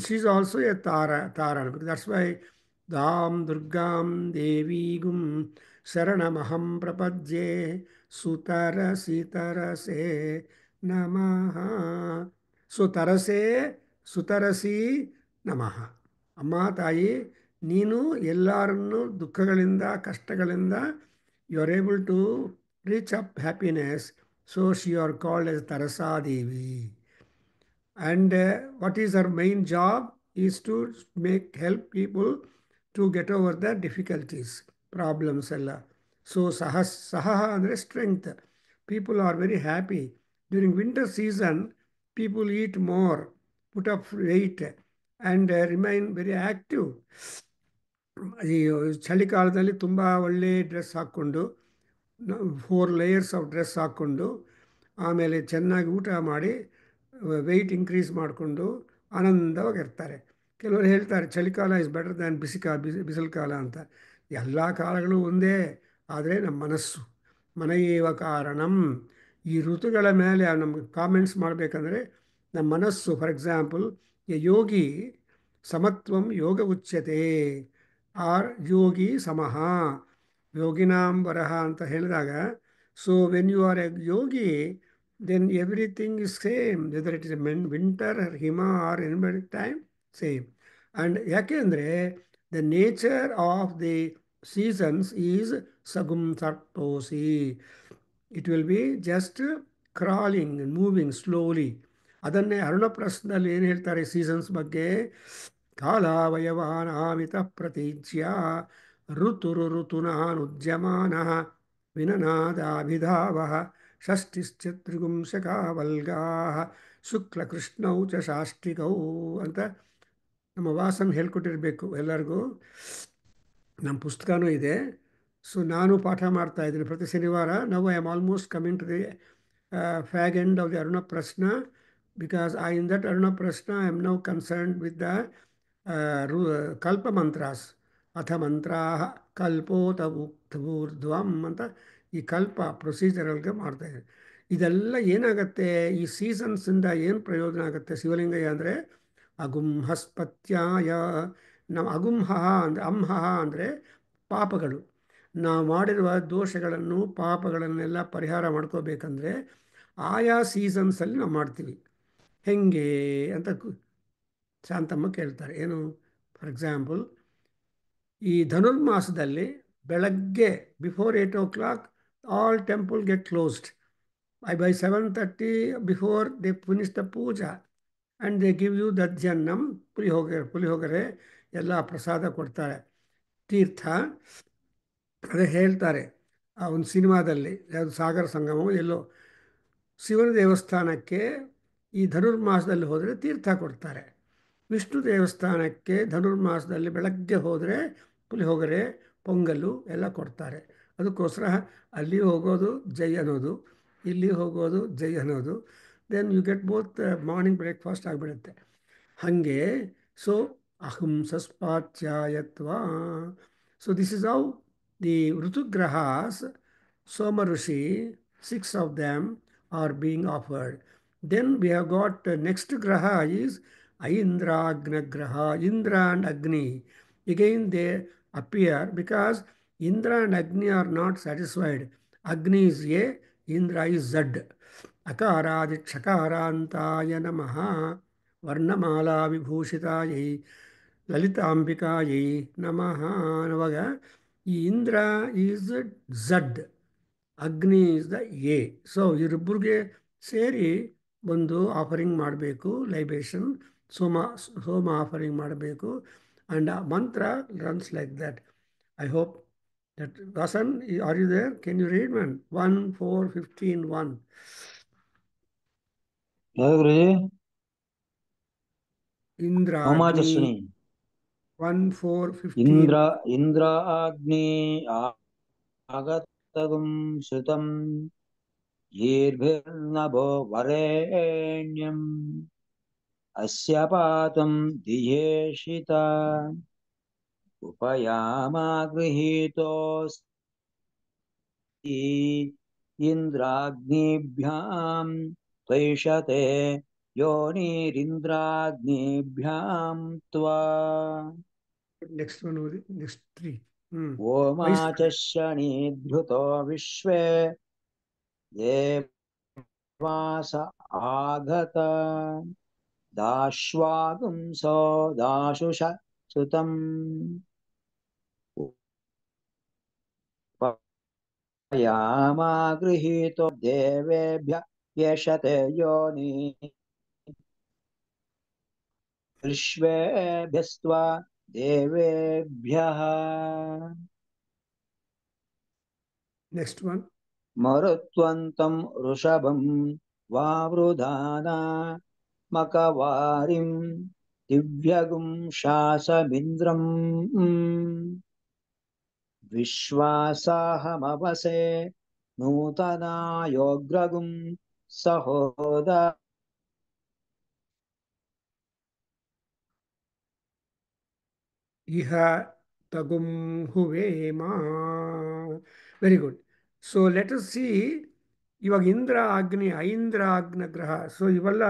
she's also a Tarana. That's why Dam Durgam Devi Gum Sharanamaham Prapadye Sutara Sitarase Namaha. So Tarase Sutarasi Namaha. ಅಮ್ಮ ತಾಯಿ, ನೀನು ಎಲ್ಲರನ್ನು ದುಃಖಗಳಿಂದ ಕಷ್ಟಗಳಿಂದ you are able to reach up happiness. So she are called as Tarasadevi. And what is her main job is to help people to get over the difficulties, problems ella. So saha andre strength. People are very happy. During winter season, people eat more, put up weight, and remain very active. ಈ ಚಳಿಗಾಲದಲ್ಲಿ ತುಂಬ ಒಳ್ಳೆ dress ಹಾಕ್ಕೊಂಡು, 4 layers of dress ಹಾಕ್ಕೊಂಡು, ಆಮೇಲೆ ಚೆನ್ನಾಗಿ ಊಟ ಮಾಡಿ ವೆಯ್ಟ್ ಇನ್ಕ್ರೀಸ್ ಮಾಡಿಕೊಂಡು ಆನಂದವಾಗಿರ್ತಾರೆ. ಕೆಲವರು ಹೇಳ್ತಾರೆ ಚಳಿಕಾಲ ಇಸ್ ಬೆಟರ್ ದ್ಯಾನ್ ಬಿಸಿಲು ಕಾಲ ಅಂತ. ಎಲ್ಲ ಕಾಲಗಳು ಒಂದೇ, ಆದರೆ ನಮ್ಮ ಮನಸ್ಸು. ಮನಯೇವ ಕಾರಣಂ. ಈ ಋತುಗಳ ಮೇಲೆ ನಮ್ಗೆ ಕಾಮೆಂಟ್ಸ್ ಮಾಡಬೇಕಂದ್ರೆ ನಮ್ಮ ಮನಸ್ಸು, ಫಾರ್ ಎಕ್ಸಾಂಪಲ್, ಯೋಗಿ ಸಮತ್ವಂ ಯೋಗ ಉಚ್ಯತೆ, ಆರ್ ಯೋಗಿ ಸಮಃ ಯೋಗಿನಾಂ ವರಹ ಅಂತ ಹೇಳಿದಾಗ, so when you are a yogi then everything is same, whether it is winter ಹಿಮ or any time same. And ಯಾಕೆ ಅಂದರೆ the nature of the seasons is ಸಗುಂ ಸರ್ಪೋಸಿ. It will be just crawling moving slowly. ಅದನ್ನೇ ಅರುಣಪ್ರಸ್ಥದಲ್ಲಿ ಏನು ಹೇಳ್ತಾರೆ seasons ಬಗ್ಗೆ? ಕಾಲಾವಯವಾನಾಮಿತ ಪ್ರತೀಚ್ಯ ಋತುರು ಋತುನಾನುಜ್ಯಮಾನ ವಿನನಾದಾಭಿಧಾವ ಷಷ್ಠಿಶ್ಚತ್ರಿಗುಂಶಕಾವಲ್ಗಾ ಶುಕ್ಲಕೃಷ್ಣೌ ಚ ಶಾಷ್ಟಿಕೌ ಅಂತ ನಮ್ಮ ವಾಸನ್ ಹೇಳ್ಕೊಟ್ಟಿರಬೇಕು ಎಲ್ಲರಿಗೂ. ನಮ್ಮ ಪುಸ್ತಕನೂ ಇದೆ. ಸೊ ನಾನು ಪಾಠ ಮಾಡ್ತಾ ಇದ್ದೀನಿ ಪ್ರತಿ ಶನಿವಾರ. Now I am almost coming to the fag end of the Aruna Prashna, because in that Aruna Prashna I am now concerned with the Kalpa mantras. Atha mantra kalpota ಊರ್ಧ್ವಂ ಅಂತ ಈ ಕಲ್ಪ ಪ್ರೊಸೀಜರಲ್ಗೆ ಮಾಡ್ತಾ ಇದೆ. ಇದೆಲ್ಲ ಏನಾಗುತ್ತೆ, ಈ ಸೀಸನ್ಸಿಂದ ಏನು ಪ್ರಯೋಜನ ಆಗುತ್ತೆ ಶಿವಲಿಂಗಯ್ಯ ಅಂದರೆ, ಅಗುಂಹಸ್ಪತ್ಯಾಯ. ನಾವು ಅಗುಂಹ ಅಂದರೆ ಅಂಹ ಅಂದರೆ ಪಾಪಗಳು. ನಾವು ಮಾಡಿರುವ ದೋಷಗಳನ್ನು ಪಾಪಗಳನ್ನೆಲ್ಲ ಪರಿಹಾರ ಮಾಡ್ಕೋಬೇಕಂದ್ರೆ ಆಯಾ ಸೀಸನ್ಸಲ್ಲಿ ನಾವು ಮಾಡ್ತೀವಿ. ಹೆಂಗೆ ಅಂತ ಶಾಂತಮ್ಮ ಕೇಳ್ತಾರೆ. ಏನು? ಫಾರ್ ಎಕ್ಸಾಂಪಲ್, ಈ ಧನುರ್ಮಾಸದಲ್ಲಿ ಬೆಳಗ್ಗೆ before 8 o'clock all temple get closed. by 7:30 before they finish the puja and they give you ದಧ್ಯನ್ನಂ, ಪುಳಿಹೋಗರೆ ಎಲ್ಲ ಪ್ರಸಾದ ಕೊಡ್ತಾರೆ, ತೀರ್ಥ. ಅದೇ ಹೇಳ್ತಾರೆ ಆ ಒಂದು ಸಿನಿಮಾದಲ್ಲಿ, ಯಾವುದು ಸಾಗರ ಸಂಗಮವು ಎಲ್ಲೋ, ಶಿವನ ದೇವಸ್ಥಾನಕ್ಕೆ ಈ ಧನುರ್ಮಾಸದಲ್ಲಿ ಹೋದರೆ ತೀರ್ಥ ಕೊಡ್ತಾರೆ. ವಿಷ್ಣು ದೇವಸ್ಥಾನಕ್ಕೆ ಧನುರ್ಮಾಸದಲ್ಲಿ ಬೆಳಗ್ಗೆ ಹೋದರೆ ಪುಳಿಹೋಗರೆ ಪೊಂಗಲ್ಲು ಎಲ್ಲ ಕೊಡ್ತಾರೆ. ಅದಕ್ಕೋಸ್ಕರ ಅಲ್ಲಿ ಹೋಗೋದು ಜೈ ಅನ್ನೋದು, ಇಲ್ಲಿ ಹೋಗೋದು ಜೈ ಅನ್ನೋದು, then you get both morning breakfast ಆಗಿಬಿಡುತ್ತೆ. ಹಾಗೆ ಸೊ ಅಹಂಸಸ್ಪಾಚ್ಯಾಯತ್ವ. So this is how the ಋತುಗ್ರಹಾಸ್, Soma Rishi, 6 of them are being offered. Then we have got next graha is Aindra Agna graha. Indra and Agni. Again they appear because Indra and Agni are not satisfied. Agni is A, Indra is Z. Akaradit Shakarantaya Namaha Varnamala Vibhushitayai Lalitambikai Namaha. ನವಾಗ ಈ Indra is Z, ಅಗ್ನಿ is the A. So ಇವರಿಬ್ಬರಿಗೆ ಸೇರಿ ಒಂದು offering ಮಾಡಬೇಕು, ಲೈಬೇಷನ್, ಸೋಮ offering ಮಾಡಬೇಕು. And ಆ mantra runs like that. I hope that Vasan, are you there? Can you read ಮನ್ 1:4:15:1? ಯಾವ್ದು ಗುರುಜಿ? ಇಂದ್ರಾಗ್ನಿ ಹೋಮಾಚಸ್ವಿನಿ. 1:4:15. ಇಂದ್ರ ಅಗ್ನಿ ಆಗತಗುಂ ಶ್ರುತಂ ಯೇರ್ಭಿರ್ನಭೋ ವರೇಣ್ಯಂ ಅಸ್ಯ ಪಾತಂ ದಿಯೇಷಿತ ಉಪಯಾಮಾ ಗೃಹೀತೋಸ್ತಿ ಇಂದ್ರಾಗ್ನಿಭ್ಯಾಂ ತ್ವೈಷತೆ ಯೋನಿರಿಂದ್ರಾಗ್ನಿಭ್ಯಾಂ ತ್ವಾ. ನೆಕ್ಸ್ಟ್ ಒನ್ ಓದಿ, ನೆಕ್ಸ್ಟ್ 3. ಓಮಾಚಶನೀಧೃತೋ ವಿಶ್ವೇ ದೇವಾಸ ಆಗತ ದಾಶ್ವಾಗುಂಸೋ ದಾಶುಷ ಸುತಂ ಉಪಯಾಮಾ ಗೃಹೀತೋ ದೇವೇಭ್ಯ ಯಶತೆ ಯೋನಿ ವಿಶ್ವೇಭ್ಯಸ್ತ್ವ ದೇವೇಭ್ಯಃ. Next one. ಮರುತ್ವಂತಂ ಋಷಭಂ ವಾವೃಧಾನ ಮಕವಾರಿಂ ದಿವ್ಯಗುಂ ಶಾಸಮಿಂದ್ರಂ ವಿಶ್ವಾಸಾಹಮವಸೆ ನೂತನಾಯೋಗ್ರಗುಂ ಸಹೋದ ಇಹ ತಗುಂ ಹುವೇಮಾ. Very good. So let us see ಇವಾಗ ಇಂದ್ರ ಅಗ್ನಿ ಐಂದ್ರ ಅಗ್ನ ಗ್ರಹ. ಸೊ ಇವೆಲ್ಲ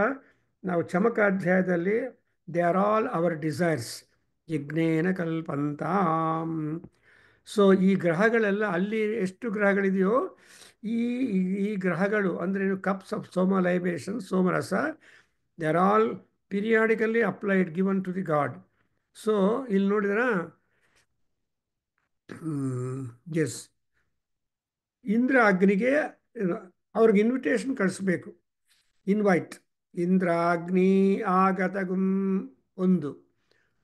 ನಾವು ಚಮಕ ಅಧ್ಯಾಯದಲ್ಲಿ they are all our desires ಯಜ್ಞೇನ ಕಲ್ಪಂತಾಂ. ಸೊ ಈ ಗ್ರಹಗಳೆಲ್ಲ ಅಲ್ಲಿ ಎಷ್ಟು ಗ್ರಹಗಳಿದೆಯೋ ಈ ಈ ಗ್ರಹಗಳು ಅಂದರೆ ಕಪ್ಸ್ ಆಫ್ ಸೋಮ ಲೈಬೇಷನ್, ಸೋಮರಸ, they are all periodically applied given to the god. So ಇಲ್ಲಿ ನೋಡಿದ್ರ ಎಸ್ ಇಂದ್ರ ಅಗ್ನಿಗೆ ಅವ್ರಿಗೆ ಇನ್ವಿಟೇಷನ್ ಕಳಿಸ್ಬೇಕು, ಇನ್ವೈಟ್. ಇಂದ್ರಾಗ್ನಿ ಆಗತಗುಂ ಒಂದು,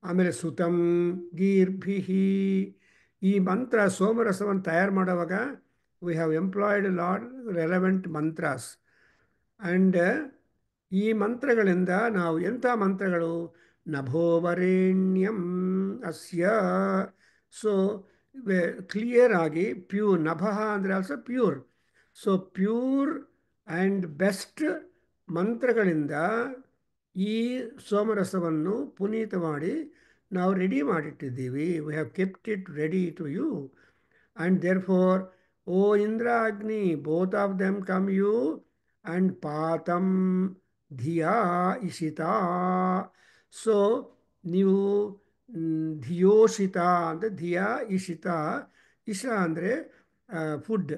ಆಮೇಲೆ ಸುತಂ ಗೀರ್ಭಿಹಿ. ಈ ಮಂತ್ರ ಸೋಮರಸವನ್ನು ತಯಾರು ಮಾಡುವಾಗ we have employed lot relevant mantras and ಈ ಮಂತ್ರಗಳಿಂದ ನಾವು ಎಂಥ ಮಂತ್ರಗಳು, ನಭೋವರೇಣ್ಯಂ ಅಸ್ಯ. ಸೊ ಕ್ಲಿಯರ್ ಆಗಿ ಪ್ಯೂರ್, ನಭಃ ಅಂದರೆ also pure. So pure and best ಮಂತ್ರಗಳಿಂದ ಈ ಸೋಮರಸವನ್ನು ಪುನೀತ ಮಾಡಿ ನಾವು ರೆಡಿ ಮಾಡಿಟ್ಟಿದ್ದೀವಿ. We have kept it ready to you. And therefore O Indra Agni, both of them come you and ಪಾತಂ ಧಿಯಾ ಇಶಿತಾ. ಸೊ ನೀವು ಧಿಯೋಷಿತ ಅಂದರೆ ಧಿಯಾ ಇಶಿತ, ಇಶ ಅಂದರೆ ಫುಡ್,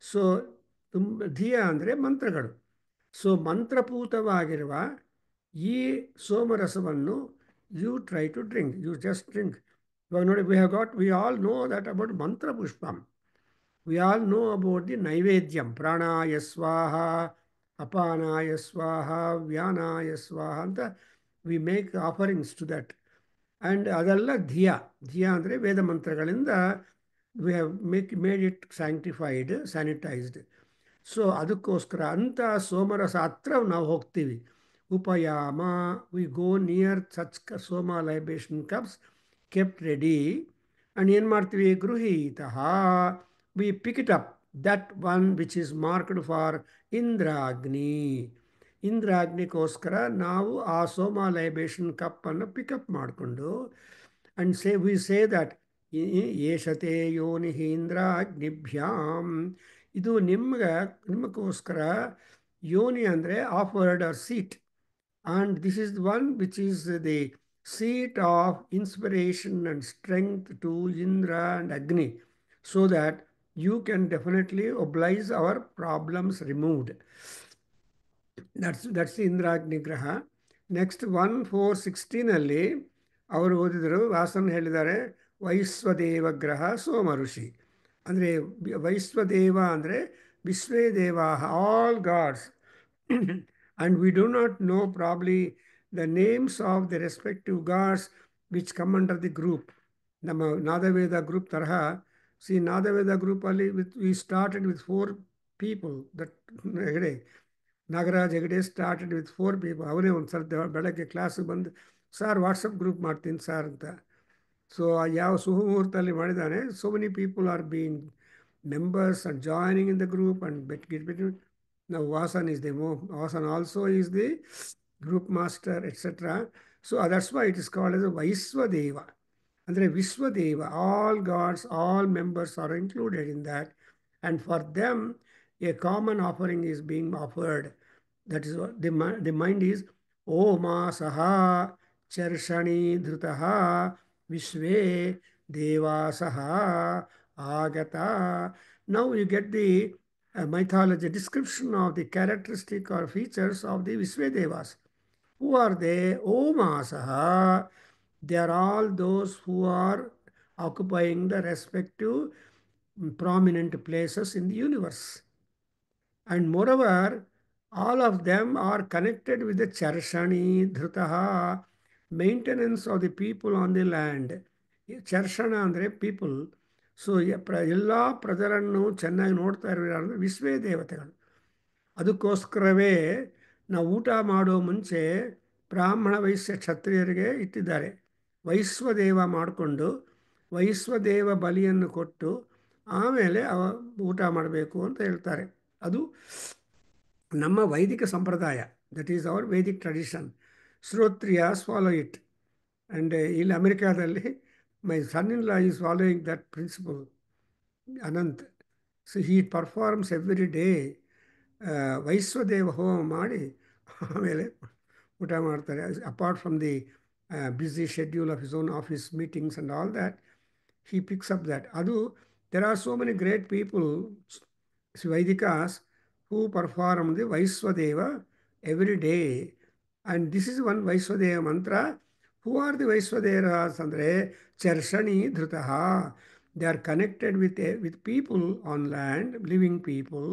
ಸೊ ಧಿಯಾ ಅಂದರೆ ಮಂತ್ರಗಳು. ಸೊ ಮಂತ್ರಪೂತವಾಗಿರುವ ಈ ಸೋಮರಸವನ್ನು you try to drink, you just drink. ಇವಾಗ ನೋಡಿ, we all know that about ಮಂತ್ರ ಪುಷ್ಪಂ. We all know about the ನೈವೇದ್ಯಂ, ಪ್ರಾಣಾಯ ಸ್ವಾಹ, ಅಪಾನಾಯ ಸ್ವಾಹ, ವ್ಯಾನಾಯ ಸ್ವಾಹ ಅಂತ we make offerings to that. And ಅದೆಲ್ಲ ಧಿಯಾ, ಧಿಯಾ ಅಂದರೆ ವೇದ ಮಂತ್ರಗಳಿಂದ we have made it sanctified, sanitized. So ಅದಕ್ಕೋಸ್ಕರ ಅಂಥ ಸೋಮರಸ ಹತ್ರ ನಾವು ಹೋಗ್ತೀವಿ. ಉಪಯಾಮ, we go near such Soma libation cups kept ready. And ಏನು ಮಾಡ್ತೀವಿ, ಗೃಹೀತಃ, we pick it up that one which is marked for Indragni. ಇಂದ್ರಾಗ್ನಿಗೋಸ್ಕರ ನಾವು ಆ ಸೋಮ ಲೈಬೇಷನ್ ಕಪ್ಪನ್ನು ಪಿಕಪ್ ಮಾಡಿಕೊಂಡು ಆ್ಯಂಡ್ ವಿ ಸೇ ದಟ್ ಏಷತೆ ಯೋನಿ ಇಂದ್ರಾಗ್ನಿಭ್ಯಾಂ. ಇದು ನಿಮಗೋಸ್ಕರ ಯೋನಿ ಅಂದರೆ offered or seat, and this is one which is the seat of inspiration and strength to Indra and Agni, so that you can definitely oblige our problems removed. That's the Indragni Graha. Next 1:4:16 ಅವರು ಓದಿದರು, ವಾಸನ್ ಹೇಳಿದ್ದಾರೆ ವೈಶ್ವದೇವ ಗ್ರಹ ಸೋಮ ಋಷಿ. ಅಂದರೆ ವೈಶ್ವದೇವ ಅಂದರೆ Vishve Deva, all gods. And we do not know probably the names of the respective gods which come under the group. ನಮ್ಮ ನಾದವೇದ group ತರಹ. C ನಾದವೇದ ಗ್ರೂಪಲ್ಲಿ we started with 4 people. that Hegde, Nagaraj Hegde started with 4 people. ಅವರೇ ಒಂದು ಸಲ ಬೆಳಗ್ಗೆ ಕ್ಲಾಸಿಗೆ ಬಂದು, ಸಾರ್ ವಾಟ್ಸಪ್ ಗ್ರೂಪ್ ಮಾಡ್ತೀನಿ ಸಾರ್ ಅಂತ. ಸೊ ಯಾವ ಸುಮುಹೂರ್ತಲ್ಲಿ ಮಾಡಿದ್ದಾನೆ. So many people are being members and joining in the group and get between. Now Vasan is Vasan also is the group master, etc. So that's why it is called as a Vaiswadeva. Andre Vishwadeva, all gods, all members are included in that. And for them, a common offering is being offered. That is what the mind is, Oma Saha Charshani Dhrutaha Vishve Devasaha Agata. Now you get the mythology description of the characteristic or features of the Vishvedevas. Who are they? Omasaha. They are all those who are occupying the respective prominent places in the universe. And moreover, all of them are connected with the Charshani Dhrutaha, maintenance of the people on the land. Charshana ಅಂದರೆ people. So ಎಲ್ಲ ಪ್ರಜರನ್ನು ಚೆನ್ನಾಗಿ ನೋಡ್ತಾ ಇರೋರು ಅಂದರೆ ವಿಶ್ವೇ ದೇವತೆಗಳು. ಅದಕ್ಕೋಸ್ಕರವೇ ನಾವು ಊಟ ಮಾಡೋ ಮುಂಚೆ ಬ್ರಾಹ್ಮಣ ವೈಶ್ಯ ಕ್ಷತ್ರಿಯರಿಗೆ ಇಟ್ಟಿದ್ದಾರೆ. ವೈಶ್ವದೇವ ಮಾಡಿಕೊಂಡು ವೈಶ್ವದೇವ ಬಲಿಯನ್ನು ಕೊಟ್ಟು ಆಮೇಲೆ ಊಟ ಮಾಡಬೇಕು ಅಂತ ಹೇಳ್ತಾರೆ. ಅದು ನಮ್ಮ ವೈದಿಕ ಸಂಪ್ರದಾಯ. That is our Vedic tradition. ಶ್ರೋತ್ರಿಯಾಸ್ ಫಾಲೋ ಇಟ್. ಆ್ಯಂಡ್ ಇಲ್ಲಿ ಅಮೆರಿಕಾದಲ್ಲಿ my son-in-law is following that principle, Anant. So he performs every day ವೈಶ್ವದೇವ ಹೋಮ ಮಾಡಿ ಆಮೇಲೆ ಊಟ ಮಾಡ್ತಾರೆ. Apart from the busy schedule of his own office meetings and all that, he picks up that. Adu, there are so many great people, Vaidikas, who perform the Vaiswadeva every day. And this is one Vaiswadeva mantra. Who are the Vaiswadevas? Andre Charshani Dhrutaha. They are connected with people on land, living people,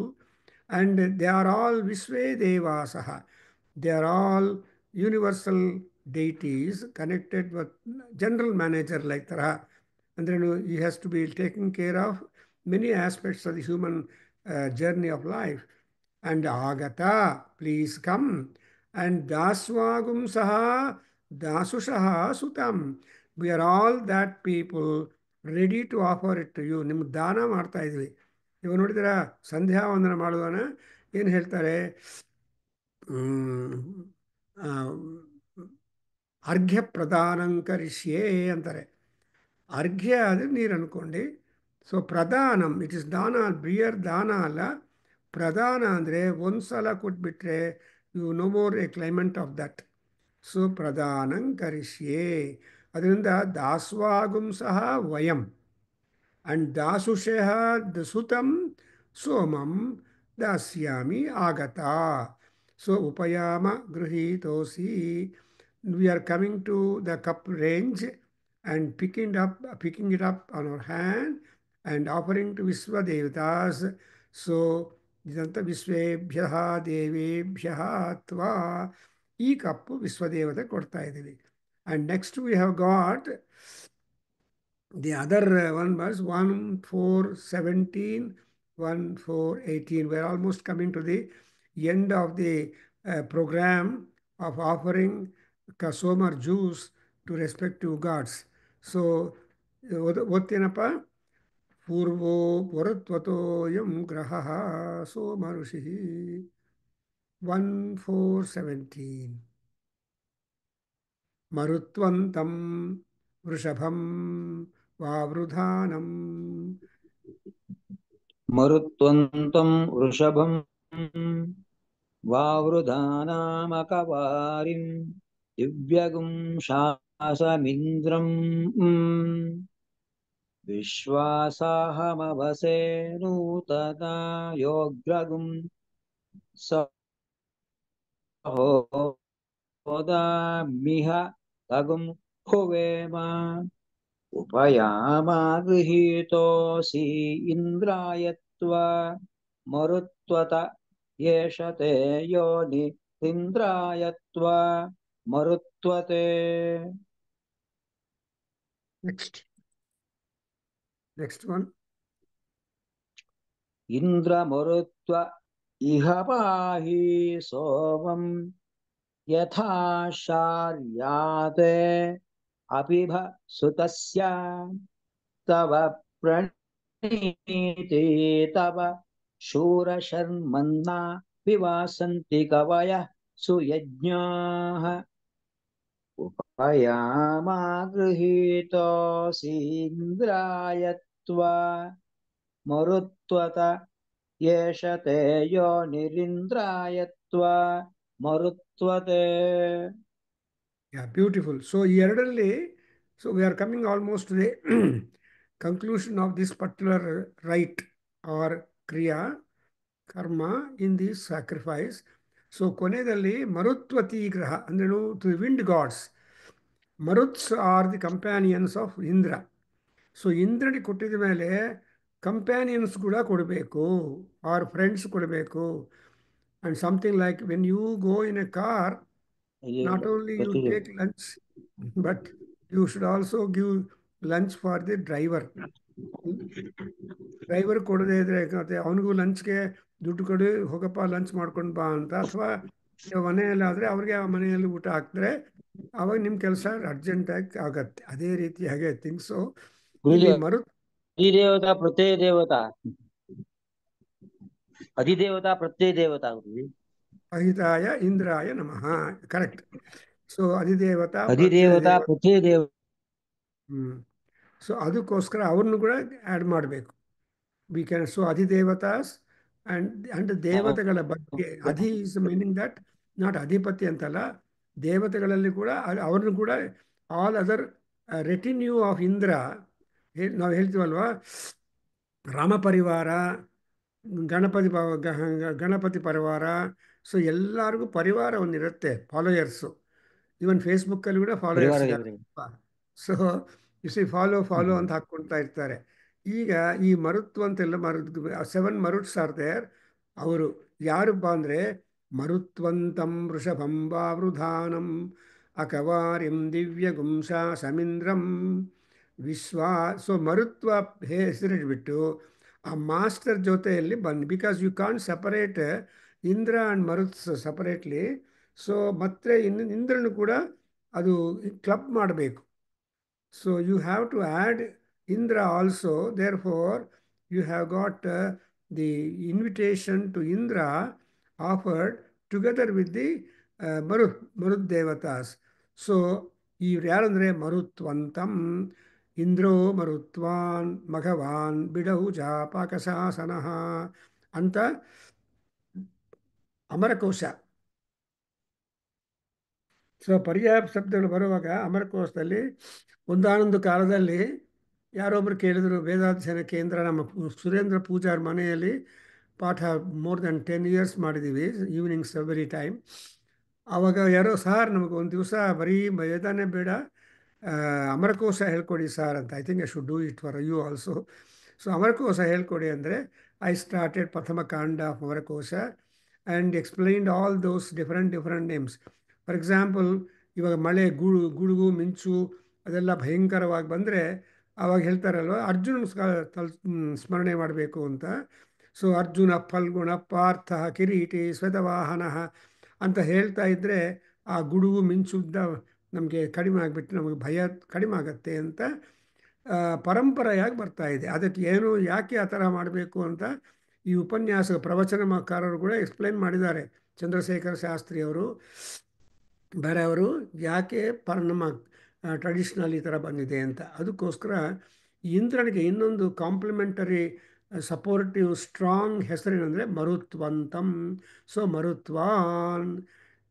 and they are all Visvedevasaha. They are all universal deities connected with general manager like Tara. And then he has to be taking care of many aspects of the human journey of life. And Agata, please come. And Daswagum Saha, Dasushaha Sutam. We are all that people ready to offer it to you. ನಿಮ್ಗೆ ದಾನ ಮಾಡ್ತಾ ಇದ್ವಿ. ಇವಾಗ ನೋಡಿದಿರ ಸಂಧ್ಯಾ ವಂದನ ಮಾಡುವನ ಏನು ಹೇಳ್ತಾರೆ? ಅರ್ಘ್ಯ ಪ್ರದಾನಂಕರಿಷ್ಯೇ ಅಂತಾರೆ. ಅರ್ಘ್ಯ ಅಂದರೆ ನೀರು ಅನ್ಕೊಂಡು. ಸೊ ಪ್ರದಾನಂ, ಇಟ್ ಇಸ್ ದಾನ, ಬಿಯರ್ ದಾನ ಅಲ್ಲ, ಪ್ರದಾನ ಅಂದರೆ ಒಂದು ಸಲ ಕೊಟ್ಬಿಟ್ರೆ you no more a claimant of that. So ಪ್ರದಾನಂಕರಿಷ್ಯೇ, ಅದರಿಂದ ದಾಸ್ವಾಗುಂ ಸಹ ವಯಂ. And Dasusheha Dasutam Somam Dasyami Agata. So Upayama Gruhitosi. We are coming to the cup range and picking it up on our hand and offering to Visvadevatas. So Idanta Visvebhyaha Devebhyaha Tva. ಈ ಕಪ್ಪು ವಿಶ್ವದೇವತೆ ಕೊಡ್ತಾ ಇದ್ದೀವಿ. And next we have got the other one was 1,417, 1,418. We're almost coming to the end of the program of offering Kasomar juice to respective gods. So, Ottinapa, Purvo Puratvato Graha Soma Rushihi, 1,417. Marutvantam Vrishabham Vavrudanam. मरुत्वन्तं वृषभं वावृधानामकवारिं दिव्यगुं शासमिन्द्रम् विश्वासाहमवसे नूतता योग्रगुं सहोदामिह तगुं हुवेम उपयामा गृहीतोऽसि इन्द्राय त्वा मरुत्वत येष ते योनि इन्द्राय त्वा मरुत्वते. Next one. इन्द्रमरुत्व इह पाहि सोमं यथा शार्याते अपिभ सुतस्य तव प्रणीते तव शूरशर्मन्ना विवासन्ति कवयः सुयज्ञाः उपयामा गृहीतोऽसि इन्द्राय त्वा मरुत्वत येष ते योनिरिन्द्राय त्वा मरुत्वते. Yeah, beautiful. So, ಎರಡರಲ್ಲಿ, so we are coming almost to the conclusion of this particular rite or kriya, karma in this sacrifice. So, ಕೊನೆಯಲ್ಲಿ ಮರುತ್ವತಿ ಗ್ರಹ ಅಂದ್ರೇನು? To the wind gods. Maruts are the companions of Indra. So ಇಂದ್ರನಿಗೆ ಕೊಟ್ಟಿದ ಮೇಲೆ companions ಕೂಡ ಕೊಡಬೇಕು, or friends ಕೊಡಬೇಕು. And something like when you go in a car, not only you take lunch, but you should also give lunch for the driver. Driver ಕೊಡದೇ ಇದ್ರೆ ಅವನಿಗೂ ಲಂಚ್ಗೆ ದುಡ್ಡು ಕೊಡಿ, ಹೋಗಪ್ಪ ಲಂಚ್ ಮಾಡ್ಕೊಂಡು ಬಾ ಅಂತ. ಅಥವಾ ಮನೆಯಲ್ಲಾದರೆ ಅವ್ರಿಗೆ ಆ ಮನೆಯಲ್ಲಿ ಊಟ ಹಾಕಿದ್ರೆ ಅವಾಗ ನಿಮ್ಮ ಕೆಲಸ ಅರ್ಜೆಂಟಾಗಿ ಆಗತ್ತೆ. ಅದೇ ರೀತಿಯಾಗಿ ಥಿಂಗ್ಸು ಇಲ್ಲಿ ಅಧಿದೇವತಾ ಪ್ರತ್ಯಯ ದೇವತಾ, ಅಧಿದೇವತಾ ಪ್ರತ್ಯಯ ದೇವತಾ. ಅಹಿತಾಯ ಇಂದ್ರಾಯ ನಮಃ. ಕರೆಕ್ಟ್. ಸೊ ಅಧಿದೇವತಾ ಪ್ರತ್ಯಯ ದೇವ. ಸೊ ಅದಕ್ಕೋಸ್ಕರ ಅವ್ರನ್ನು ಕೂಡ ಆ್ಯಡ್ ಮಾಡಬೇಕು. We can. ಸೊ ಅಧಿದೇವತಾಸ್ ಅಂಡ್ ದೇವತೆಗಳ ಬಗ್ಗೆ ಅಧಿ ಇಸ್ ಮೀನಿಂಗ್ ದಟ್ ನಾಟ್ ಅಧಿಪತಿ ಅಂತಲ್ಲ, ದೇವತೆಗಳಲ್ಲಿ ಕೂಡ ಅವ್ರನ್ನು ಕೂಡ ಆಲ್ ಅದರ್ ರೆಟಿನ್ಯೂ ಆಫ್ ಇಂದ್ರ, ನಾವು ಹೇಳ್ತೀವಲ್ವಾ ರಾಮ ಪರಿವಾರ, ಗಣಪತಿ ಪರಿವಾರ, ಸೊ ಎಲ್ಲರಿಗೂ ಪರಿವಾರ ಒಂದಿರುತ್ತೆ, ಫಾಲೋಯರ್ಸು. ಈವನ್ ಫೇಸ್ಬುಕ್ಕಲ್ಲಿ ಕೂಡ ಫಾಲೋಯರ್ಸ್ ಪರಿವಾರ ಇದ್ದಾರೆ. ದೇವತೆಗಳು. ಸೊ ಇಸಿ ಫಾಲೋ ಅಂತ ಹಾಕ್ಕೊಳ್ತಾ ಇರ್ತಾರೆ. ಈಗ ಈ ಮರುತ್ವ ಅಂತೆಲ್ಲ 7 ಮರುಟ್ಸ್ ಆರ್ ದೇರ್. ಅವರು ಯಾರಪ್ಪ ಅಂದರೆ ಮರುತ್ವಂತಂ ವೃಷಭಂ ವಾವೃಧಾನಂ ಅಕವಾರ್ಯಂ ದಿವ್ಯಗುಂಸ ಸಮೀಂದ್ರಂ ವಿಶ್ವಾ. ಸೊ ಮರುತ್ವ ಹೆಸರಿಟ್ಬಿಟ್ಟು ಆ ಮಾಸ್ಟರ್ ಜೊತೆಯಲ್ಲಿ ಬನ್ನಿ, because you can't separate Indra and Maruts separately. So ಮತ್ತೆ ಇಂದ್ರನು ಕೂಡ ಅದು ಕ್ಲಬ್ ಮಾಡಬೇಕು. So you have to add Indra also. Therefore, you have got the invitation to Indra offered together with the Marut Devatas. So, ಇವ್ರು ಯಾರಂದರೆ ಮರುತ್ವಂತಂ ಇಂದ್ರೋ ಮರುತ್ವಾನ್ ಮಘವಾನ್ ಬಿಡೌಜ ಪಾಕಶಾಸನಃ ಅಂತ Amarakosha. So ಪರ್ಯಾಯ ಶಬ್ದಗಳು ಬರುವಾಗ ಅಮರಕೋಶದಲ್ಲಿ ಒಂದಾನೊಂದು ಕಾಲದಲ್ಲಿ ಯಾರೊಬ್ಬರು ಕೇಳಿದರು ವೇದಾಧ್ಯಯನ ಕೇಂದ್ರ ನಮ್ಮ ಸುರೇಂದ್ರ ಪೂಜಾರ್ ಮನೆಯಲ್ಲಿ ಪಾಠ ಮೋರ್ ದೆನ್ 10 years ಮಾಡಿದ್ದೀವಿ, ಈವ್ನಿಂಗ್ಸ್ ಎವ್ರಿ ಟೈಮ್. ಆವಾಗ ಯಾರೋ ಸಾರ್ ನಮಗೆ ಒಂದು ದಿವಸ ಬರೀ ವೇದಾನೇ ಬೇಡ, ಅಮರಕೋಶ ಹೇಳ್ಕೊಡಿ ಸಾರ್ ಅಂತ. I think I should do it for you also. So Amarakosha ಹೇಳ್ಕೊಡಿ ಅಂದರೆ ಐ ಸ್ಟಾರ್ಟೆಡ್ ಪ್ರಥಮ ಕಾಂಡ of Amarakosha and explained all those different names. For example, ಇವಾಗ ಮಳೆ ಗುಡುಗು ಮಿಂಚು ಅದೆಲ್ಲ ಭಯಂಕರವಾಗಿ ಬಂದರೆ ಆವಾಗ ಹೇಳ್ತಾರಲ್ವ ಅರ್ಜುನ ಸ್ಮರಣೆ ಮಾಡಬೇಕು ಅಂತ. ಸೊ ಅರ್ಜುನ ಫಲ್ಗುಣ ಪಾರ್ಥ ಕಿರೀಟಿ ಶ್ವೇತವಾಹನ ಅಂತ ಹೇಳ್ತಾ ಇದ್ದರೆ ಆ ಗುಡುಗು ಮಿಂಚುದ್ದ ನಮಗೆ ಕಡಿಮೆ ಆಗಿಬಿಟ್ಟು ನಮಗೆ ಭಯ ಕಡಿಮೆ ಆಗತ್ತೆ ಅಂತ ಪರಂಪರೆಯಾಗಿ ಬರ್ತಾ ಇದೆ. ಅದಕ್ಕೆ ಏನು ಯಾಕೆ ಆ ಥರ ಮಾಡಬೇಕು ಅಂತ ಈ ಉಪನ್ಯಾಸ ಪ್ರವಚನಕಾರರು ಕೂಡ ಎಕ್ಸ್ಪ್ಲೈನ್ ಮಾಡಿದ್ದಾರೆ. ಚಂದ್ರಶೇಖರ ಶಾಸ್ತ್ರಿ ಅವರು ಬೇರೆಯವರು ಯಾಕೆ ನಮ್ಮ ಟ್ರೆಡಿಷ್ನಲ್ ಈ ಥರ ಬಂದಿದೆ ಅಂತ. ಅದಕ್ಕೋಸ್ಕರ ಇಂದ್ರನಿಗೆ ಇನ್ನೊಂದು ಕಾಂಪ್ಲಿಮೆಂಟರಿ ಸಪೋರ್ಟಿವ್ ಸ್ಟ್ರಾಂಗ್ ಹೆಸರೇನೆಂದರೆ ಮರುತ್ವಂತಂ. ಸೊ ಮರುತ್ವಾನ್,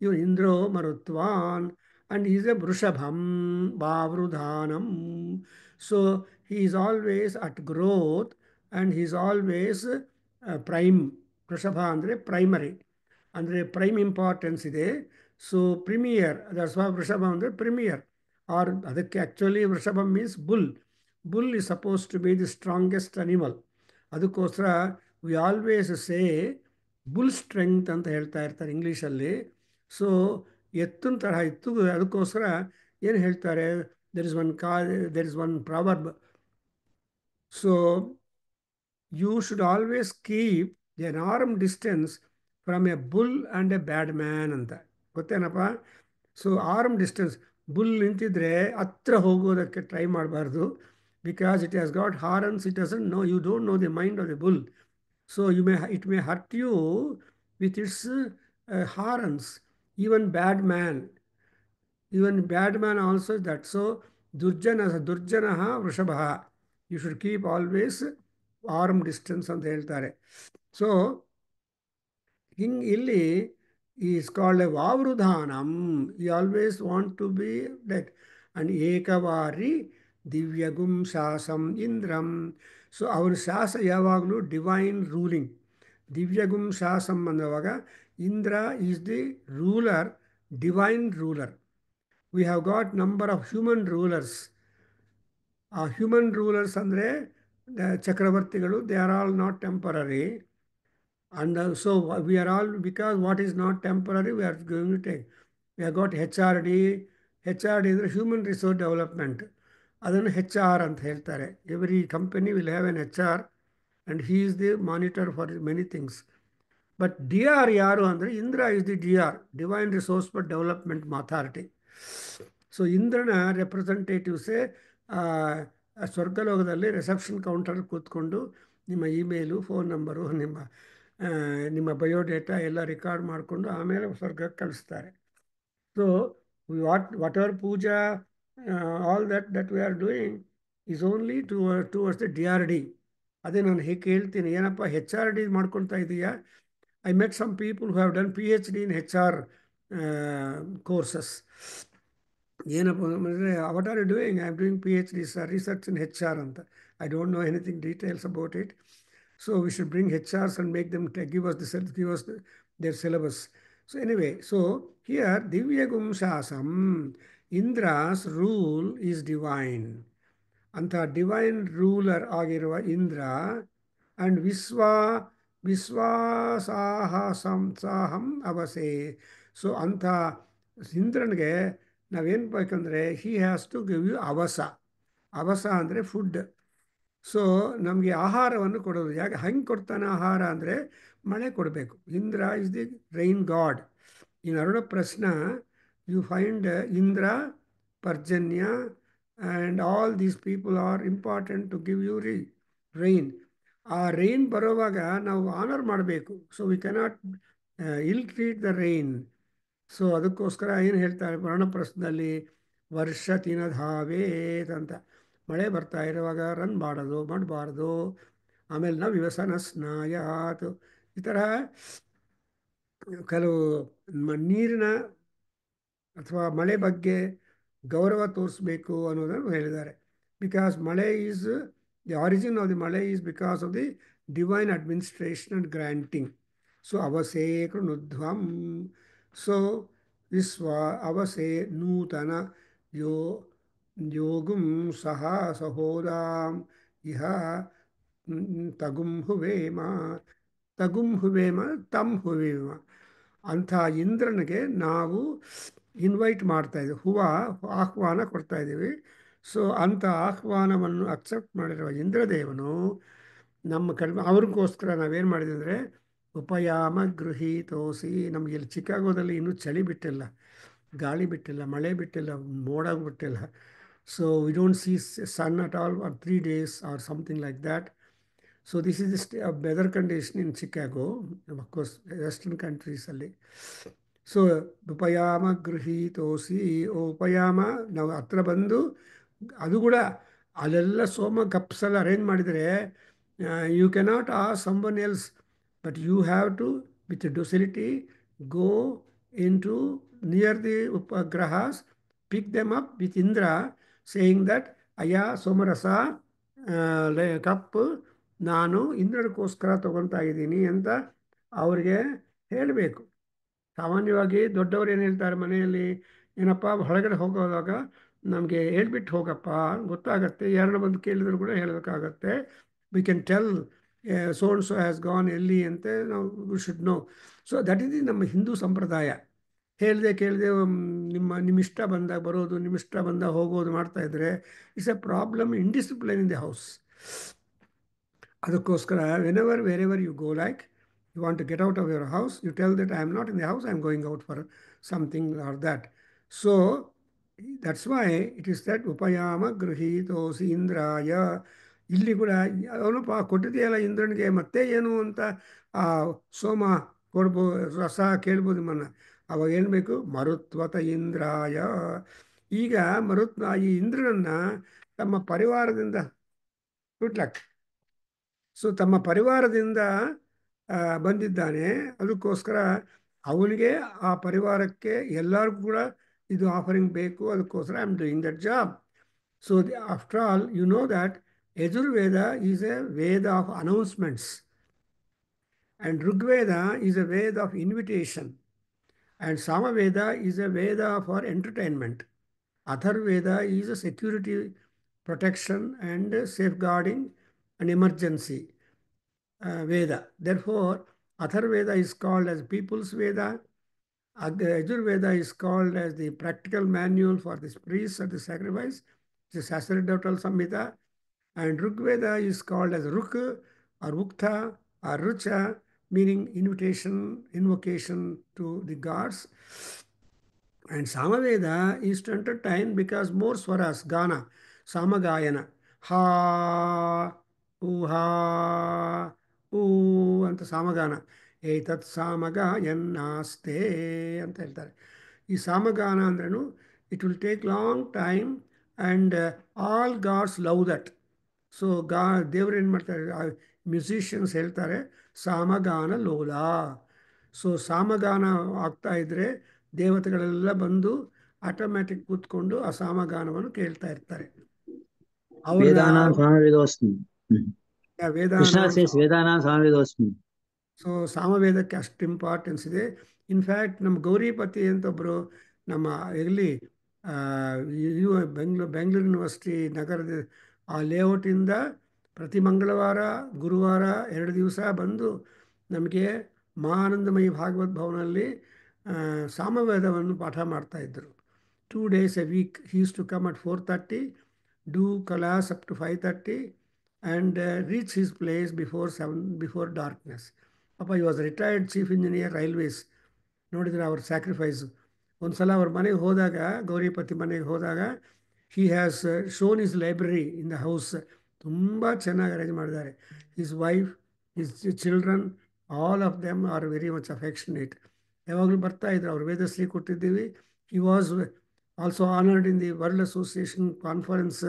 ಇವು ಇಂದ್ರೋ ಮರುತ್ವಾನ್ ಆ್ಯಂಡ್ ಈಸ್ ಎ ವೃಷಭಂ ವಾವೃಧಾನಂ. So he is always at growth and he is always prime. ವೃಷಭ ಅಂದರೆ ಪ್ರೈಮರಿ, ಅಂದರೆ ಪ್ರೈಮ್ ಇಂಪಾರ್ಟೆನ್ಸ್ ಇದೆ. ಸೊ ಪ್ರಿಮಿಯರ್, ದಟ್ಸ್ ವೈ ವೃಷಭ ಅಂದರೆ ಪ್ರಿಮಿಯರ್. ಆರ್ ಅದಕ್ಕೆ ಆ್ಯಕ್ಚುಲಿ ವೃಷಭ means bull. Bull is suppose to be the strongest animal. ಅದಕ್ಕೋಸ್ಕರ we always say bull strength ಅಂತ ಹೇಳ್ತಾ ಇರ್ತಾರೆ ಇಂಗ್ಲೀಷಲ್ಲಿ. ಸೊ ಎತ್ತಿನ ತರಹ ಇತ್ತು. ಅದಕ್ಕೋಸ್ಕರ ಏನು ಹೇಳ್ತಾರೆ, there is one proverb. So you should always keep an arm distance from a bull and a bad man ಅಂತ. ಗೊತ್ತೇನಪ್ಪ? ಸೊ ಆರ್ಮ್ ಡಿಸ್ಟೆನ್ಸ್, ಬುಲ್ ನಿಂತಿದ್ರೆ ಹತ್ರ ಹೋಗೋದಕ್ಕೆ ಟ್ರೈ ಮಾಡಬಾರ್ದು. Because it has got horns, it doesn't know, you don't know the mind of the bull. So it may hurt you with its horns. Even bad man also that. So ದುರ್ಜನ ವೃಷಭ, you should keep always arm distance ಅಂತ ಹೇಳ್ತಾರೆ. So ಇಲ್ಲಿ is called a Vavrudhanam. You always want to be that. And Ekavari Divyagum Shasam Indram. So our Shasa yavaglu divine ruling. Divyagum Shasam andavaga Indra is the ruler, divine ruler. We have got number of human rulers. Human rulers andre Chakravartigalu, they are all not temporary. And so we are all, because what is not temporary, we are going to take. We have got HRD. HRD is Human Resource Development. ಅದನ್ನು HR ಅಂತ ಹೇಳ್ತಾರೆ. Every company will have an HR and he is the monitor for many things. But DR ಯಾರು ಅಂದರೆ Indra is the DR, Divine Resource for Development Authority. So ಇಂದ್ರನ ರೆಪ್ರೆಸೆಂಟೇಟಿವ್ಸೇ ಸ್ವರ್ಗಲೋಕದಲ್ಲಿ reception counter ಕೂತ್ಕೊಂಡು ನಿಮ್ಮ ಇಮೇಲು, ಫೋನ್ ನಂಬರು, ನಿಮ್ಮ biodata ಎಲ್ಲ record ಮಾಡಿಕೊಂಡು ಆಮೇಲೆ ಸ್ವರ್ಗಕ್ಕೆ ಕಳಿಸ್ತಾರೆ. So whatever puja, all that we are doing is only towards the DRD ಅದೇ ನಾನು ಹೇಗೆ ಕೇಳ್ತೀನಿ, ಏನಪ್ಪ HRD ಮಾಡ್ಕೊಳ್ತಾ ಇದೀಯಾ? I met some people who have done PhD in HR courses. ಏನಪ್ಪ ಅಂದರೆ, what are you doing? I am doing PhD research in HR ಅಂತ. I don't know anything details about it. So we should bring HRs and make them give us their syllabus. So anyway, so here Divya Gumshasam, Indra's rule is divine. ಅಂತ divine ruler ಆಗಿರುವ Indra and ವಿಶ್ವಾಸಾಹಂ ಅವಸೆ. So ಅಂಥ ಇಂದ್ರನಿಗೆ ನಾವೇನು ಬೇಕಂದರೆ, he has to give you ಅವಸ. ಅವಸ ಅಂದರೆ ಫುಡ್. ಸೊ ನಮಗೆ ಆಹಾರವನ್ನು ಕೊಡೋದು. ಯಾಕೆ ಹಂಗೆ ಕೊಡ್ತಾನೆ ಆಹಾರ ಅಂದರೆ, ಮಳೆ ಕೊಡಬೇಕು. Indra is the rain god. In Aruna Prashna you find Indra, Parjanya and all these people are important to give you rain. ಆ ರೈನ್ ಬರೋವಾಗ ನಾವು ಆನರ್ ಮಾಡಬೇಕು. So we cannot ill treat the rain. So ಅದಕ್ಕೋಸ್ಕರ ಏನು ಹೇಳ್ತಾರೆ ವರ್ಣಪ್ರಸ್ಥದಲ್ಲಿ, ವರ್ಷ ತಿನಧಾವೇತ್ ಅಂತ. ಮಳೆ ಬರ್ತಾ ಇರುವಾಗ ರನ್ ಮಾಡಬಾರ್ದು. ಆಮೇಲೆ ನಾವು ವ್ಯವಸಾಯ ಸ್ನಾಯಾತ್. ಈ ಥರ ಕೆಲವು ನೀರಿನ ಅಥವಾ ಮಳೆ ಬಗ್ಗೆ ಗೌರವ ತೋರಿಸ್ಬೇಕು ಅನ್ನೋದನ್ನು ಹೇಳಿದ್ದಾರೆ. ಬಿಕಾಸ್ ಮಳೆ is the origin of the ಮಳೆ is because of the divine administration and granting. So ಅವಸೇ ಕೃಣುಧ್ವಂ. ಸೊ ಅವಸೆ ನೂತನ ಯೋಗುಂ ಸಹ ಸಹೋದಾಂ ಇಹ ತಗುಂ ಹುವೇಮ. ತಗುಂ ಹುವೇಮ, ತಂ ಹುವೇಮ. ಅಂಥ ಇಂದ್ರನಿಗೆ ನಾವು ಇನ್ವೈಟ್ ಮಾಡ್ತಾ ಇದ್ದೀವಿ, ಆಹ್ವಾನ ಕೊಡ್ತಾ ಇದ್ದೀವಿ. ಸೊ ಅಂಥ ಆಹ್ವಾನವನ್ನು ಅಕ್ಸೆಪ್ಟ್ ಮಾಡಿರುವ ಇಂದ್ರದೇವನು ನಮ್ಮ ಕಡಿಮೆ ಅವ್ರಿಗೋಸ್ಕರ ನಾವೇನು ಮಾಡಿದ್ವಿ ಅಂದರೆ, ಉಪಯಾಮ ಗೃಹೀತೋಸಿ. ನಮಗೆ ಇಲ್ಲಿ ಚಿಕಾಗೋದಲ್ಲಿ ಇನ್ನೂ ಚಳಿ ಬಿಟ್ಟಿಲ್ಲ, ಗಾಳಿ ಬಿಟ್ಟಿಲ್ಲ, ಮಳೆ ಬಿಟ್ಟಿಲ್ಲ, ಮೋಡ ಬಿಟ್ಟಿಲ್ಲ. So we don't see sun at all for 3 days or something like that. So this is the weather condition in Chicago, of course western ಕಂಟ್ರೀಸಲ್ಲಿ. ಸೊ ಉಪಯಾಮ ಗೃಹೀತೋಸಿ. ಉಪಯಾಮ ನಾವು ಹತ್ರ ಬಂದು, ಅದು ಕೂಡ ಅಲ್ಲೆಲ್ಲ ಸೋಮ ಕಪ್ಸೆಲ್ಲ ಅರೇಂಜ್ ಮಾಡಿದರೆ, you cannot someone else, but you have to with docility go in to near the ಉಪಗ್ರಹಾಸ್, pick them up with Indra, saying that ಅಯ್ಯ ಸೋಮರಸ ಕಪ್ ನಾನು ಇಂದ್ರನಿಗೋಸ್ಕರ ತೊಗೊತಾ ಇದ್ದೀನಿ ಅಂತ ಅವ್ರಿಗೆ ಹೇಳಬೇಕು. ಸಾಮಾನ್ಯವಾಗಿ ದೊಡ್ಡವರು ಏನು ಹೇಳ್ತಾರೆ ಮನೆಯಲ್ಲಿ, ಏನಪ್ಪ ಹೊರಗಡೆ ಹೋಗೋದಾಗ ನಮಗೆ ಹೇಳ್ಬಿಟ್ಟು ಹೋಗಪ್ಪ, ಗೊತ್ತಾಗತ್ತೆ. ಯಾರನ್ನ ಬಂದು ಕೇಳಿದ್ರು ಕೂಡ ಹೇಳಬೇಕಾಗತ್ತೆ. We can tell so and so has gone ಎಲ್ಲಿ ಅಂತ ನಾವು we should know. So that is ನಮ್ಮ ಹಿಂದೂ ಸಂಪ್ರದಾಯ. ಕೇಳದೆ ನಿಮ್ಮ ಇಷ್ಟ ಬಂದಾಗ ಬರೋದು, ನಿಮ್ಮ ಇಷ್ಟ ಬಂದಾಗ ಹೋಗೋದು ಮಾಡ್ತಾಯಿದ್ರೆ it's a problem, indiscipline in the house. ಅದಕ್ಕೋಸ್ಕರ wherever you go, like you want to get out of your house, you tell that I am not in the house, I am going out for something or that. So that's why it is that upayama ಗೃಹೀತೋಸಿ ಇಂದ್ರಾಯ. ಇಲ್ಲಿ ಕೂಡ ಅವನಪ್ಪ ಕೊಟ್ಟಿದೆಯಲ್ಲ ಇಂದ್ರನಿಗೆ, ಮತ್ತೆ ಏನು ಅಂತ ಆ ಸೋಮ ರಸ ಕೇಳ್ಬೋದು ನಿಮ್ಮನ್ನು. ಅವಾಗ ಏನು ಬೇಕು? ಮರುತ್ವತ ಇಂದ್ರಾಯ. ಈಗ ಈ ಇಂದ್ರನನ್ನು ತಮ್ಮ ಪರಿವಾರದಿಂದ ಗುಡ್ ಸೊ ತಮ್ಮ ಪರಿವಾರದಿಂದ ಬಂದಿದ್ದಾನೆ. ಅದಕ್ಕೋಸ್ಕರ ಅವನಿಗೆ, ಆ ಪರಿವಾರಕ್ಕೆ ಎಲ್ಲರಿಗೂ ಕೂಡ ಇದು ಆಫರಿಂಗ್ ಬೇಕು. ಅದಕ್ಕೋಸ್ಕರ I am doing that job. So after all you know that Yajurveda is a Veda of announcements, and Rigveda is a Veda of invitation, and Samaveda is a Veda for entertainment. Atharvaveda is a security, protection and safeguarding and emergency Veda. Therefore, Atharveda is called as people's Veda. Yajurveda is called as the practical manual for the priests at the sacrifice, the sacerdotal Samhita. And Rigveda is called as Ruk or Ukta or Rucha, meaning invocation to the gods. And Samaveda is to entertain because more swaras, Gana, Samagayana, Ha, ಊಹಾ ಊ ಅಂತ ಸಾಮಗಾನ. ಏತತ್ ಸಾಮಗಾಯನ್ನಾಸ್ತೆ ಅಂತ ಹೇಳ್ತಾರೆ. ಈ ಸಾಮಗಾನ ಅಂದ್ರೂ it will take long time and all gods love that. So ದೇವರು ಏನು ಮಾಡ್ತಾರೆ, ಮ್ಯೂಸಿಷಿಯನ್ಸ್ ಹೇಳ್ತಾರೆ ಸಾಮಗಾನ ಲೋಲ. ಸೊ ಸಾಮಗಾನ ಆಗ್ತಾ ಇದ್ರೆ ದೇವತೆಗಳೆಲ್ಲ ಬಂದು ಆಟೋಮ್ಯಾಟಿಕ್ ಕೂತ್ಕೊಂಡು ಆ ಸಾಮಗಾನವನ್ನು ಕೇಳ್ತಾ ಇರ್ತಾರೆ. ಅವ್ರನ್ನ ವೇದಾನಾಂ ಸಾಮವೇದೋಸ್ಮಿ. ಕೃಷ್ಣ ವೇದಾನ. ಸೇಸ್ ವೇದಾನಾಂ ಸಾಮವೇದೋಸ್ಮಿ. ಸೊ ಸಾಮವೇದಕ್ಕೆ ಅಷ್ಟು ಇಂಪಾರ್ಟೆನ್ಸ್ ಇದೆ. ಇನ್ಫ್ಯಾಕ್ಟ್ ನಮ್ಮ ಗೌರಿಪತಿ ಅಂತ ಒಬ್ಬರು ನಮ್ಮ ಎಲ್ಲಿ ಬೆಂಗಳೂರು ಯೂನಿವರ್ಸಿಟಿ ನಗರದ ಆ ಲೇಔಟಿಂದ ಪ್ರತಿ ಮಂಗಳವಾರ ಗುರುವಾರ 2 ದಿವಸ ಬಂದು ನಮಗೆ ಮಹಾನಂದಮಯಿ ಭಾಗವತ್ ಭವನಲ್ಲಿ ಸಾಮವೇದವನ್ನು ಪಾಠ ಮಾಡ್ತಾಯಿದ್ರು. 2 days a week. He used to come at 4:30, do class up to 5:30 and reach his place before darkness. Papa, he was retired chief engineer railways. ನೋಡಿದ್ರೆ ಅವ್ರ ಸ್ಯಾಕ್ರಿಫೈಸ್. ಒಂದ್ಸಲ ಅವ್ರ ಮನೆಗೆ ಹೋದಾಗ, ಗೌರಿಪತಿ ಮನೆಗೆ ಹೋದಾಗ, he has shown is library in the house. ತುಂಬ ಚೆನ್ನಾಗಿ ಅರೇಂಜ್ ಮಾಡಿದ್ದಾರೆ. His wife, his children, all of them are very much affectionate. ಯಾವಾಗಲೂ ಬರ್ತಾ ಇದ್ರು. ಅವ್ರು ವೇದಶ್ರೀ ಕೊಟ್ಟಿದ್ದೀವಿ. He was also honoured in the world association conference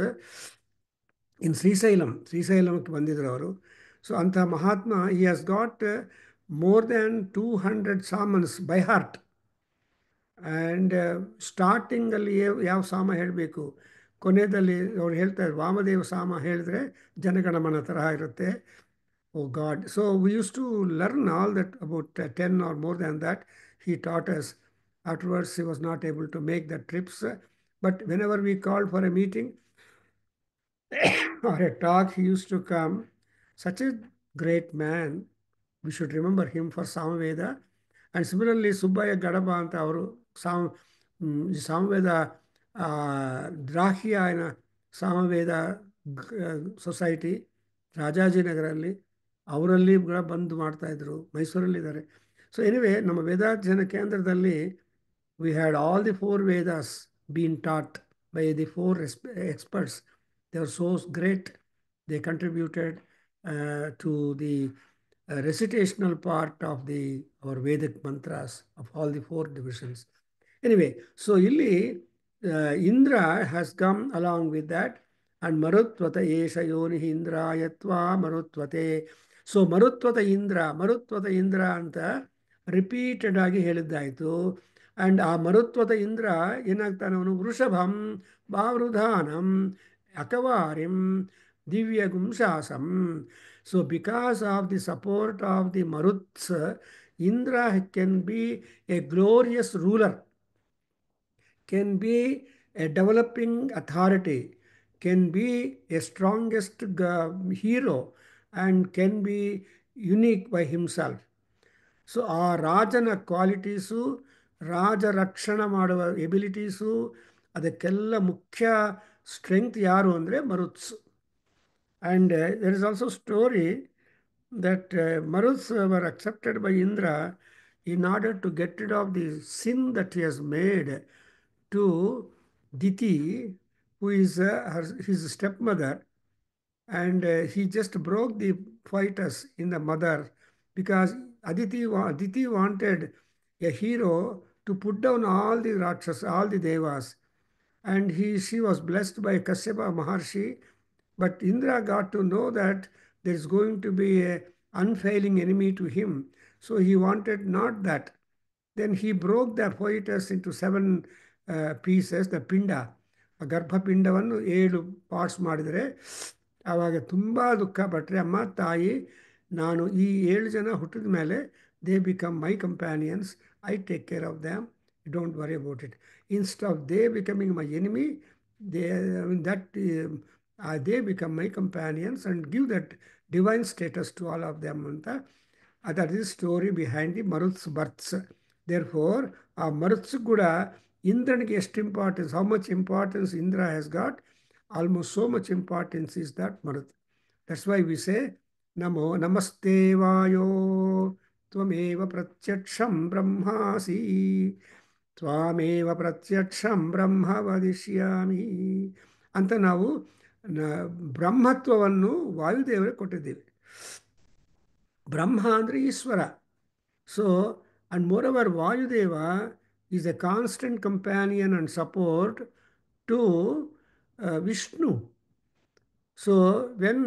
in ಶ್ರೀಶೈಲಂಗೆ ಬಂದಿದ್ರು ಅವರು. ಸೊ ಅಂಥ ಮಹಾತ್ಮ, he has got more than 200 ಸಾಮನ್ಸ್ ಬೈ ಹಾರ್ಟ್. ಆ್ಯಂಡ್ ಸ್ಟಾರ್ಟಿಂಗಲ್ಲಿ ಯಾವ ಸಾಮ ಹೇಳಬೇಕು, ಕೊನೆಯಲ್ಲಿ ಅವ್ರು ಹೇಳ್ತಾರೆ ವಾಮದೇವ ಸಾಮ ಹೇಳಿದ್ರೆ ಜನಗಣಮನ ತರಹ ಇರುತ್ತೆ. O god. So we use to learn all that about 10 or more than that. He taught us. Afterwards he was not able to make the trips, but whenever we called for a meeting or a talk, he used to come. Such a great man. We should remember him for Samaveda. And similarly, Subbaya Gadaba ಅಂತ ಅವರು Samaveda ದ್ರಾಹಿಯಾಯನ Samaveda society ರಾಜಾಜಿನಗರಲ್ಲಿ ಅವರಲ್ಲಿ ಕೂಡ ಬಂದು ಮಾಡ್ತಾಯಿದ್ರು. ಮೈಸೂರಲ್ಲಿದ್ದಾರೆ. So anyway, ನಮ್ಮ ವೇದಾಧ್ಯಯನ ಕೇಂದ್ರದಲ್ಲಿ we had all the 4 Vedas being taught by the 4 experts. They were so great. They contributed to the recitational part of our Vedic mantras of all the 4 divisions. Anyway, so illi Indra has come along with that, and Marutvata Esha Yoni Indrayatva Marutvate. So Marutvata Indra anta repeated agi ಹೇಳಿದ್ದಾಯಿತು. And ಆ ಮರುತ್ವದ ಇಂದ್ರ ಏನಾಗ್ತಾನೆ, ಅವನು ವೃಷಭಂ ಬಾವೃಧಾನಂ ಅಕವಾರಿಂ ದಿವ್ಯಗುಂಶಾಸಂ. So because of the support of the Maruts, Indra can be a glorious ruler, can be a developing authority, can be a strongest hero, and can be unique by himself. So ಆ ರಾಜನ qualities, ರಾಜ ರಕ್ಷಣೆ ಮಾಡುವ ಎಬಿಲಿಟೀಸು, ಅದಕ್ಕೆಲ್ಲ ಮುಖ್ಯ strength ಯಾರು ಅಂದರೆ ಮರುತ್ಸ್. And there is also story that Maruts were accepted by Indra in order to get rid of the sin that he has made to Diti, who is his stepmother. And he just broke the fetus in the mother, because Aditi wanted a hero to put down all the Rakshas, all the Devas. And she was blessed by Kasyapa Maharshi. But Indra got to know that there is going to be an unfailing enemy to him. So he wanted not that. Then he broke the fetus into 7 pieces, the pinda. ಆ ಗರ್ಭಪಿಂಡವನ್ನು 7 parts ಮಾಡಿದರೆ ಆವಾಗ ತುಂಬ ದುಃಖ ಪಟ್ಟರೆ, ಅಮ್ಮ ತಾಯಿ, ನಾನು ಈ 7 ಜನ ಹುಟ್ಟಿದ ಮೇಲೆ they become my companions, I take care of them, don't worry about it. Instead of they becoming my enemy, they become my companions and give that divine status to all of them. That is the story behind the Maruts births. Therefore, Maruts kuda Indraniಗೆ ಎಷ್ಟು importance, how much importance Indra has got, almost so much importance is that Marut. That's why we say Namo Namaste Vayo Tvameva Pratyaksham Brahmasi Tvameva Pratyaksham Brahma Vadishyami ಅಂತ ನಾವು ಬ್ರಹ್ಮತ್ವವನ್ನು ವಾಯುದೇವರಿಗೆ ಕೊಟ್ಟಿದ್ದೀವಿ. ಬ್ರಹ್ಮ ಅಂದರೆ Ishwara. So and moreover Vayudeva is a constant companion and support to Vishnu. So when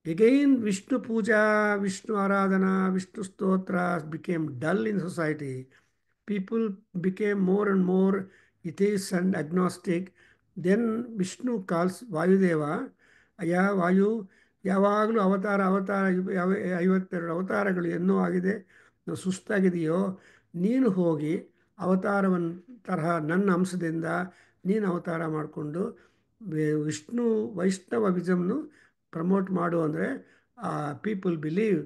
again Vishnu Puja, Vishnu Aradhana, Vishnu Stotras became dull in society, people became more and more atheists and agnostic. Then Vishnu calls Vayudeva, ಅಯ್ಯ ವಾಯು ಯಾವಾಗಲೂ ಅವತಾರ ಅವತಾರ 52 ಅವತಾರಗಳು ಏನೋ ಆಗಿದೆ, ಸುಸ್ತಾಗಿದೆಯೋ, ನೀನು ಹೋಗಿ ಅವತಾರವನ್ನು ತರಹ ನನ್ನ ಅಂಶದಿಂದ ನೀನು ಅವತಾರ ಮಾಡಿಕೊಂಡು ವಿಷ್ಣು ವೈಷ್ಣವಿಸಮ್ನು ಪ್ರಮೋಟ್ ಮಾಡು ಅಂದರೆ people believe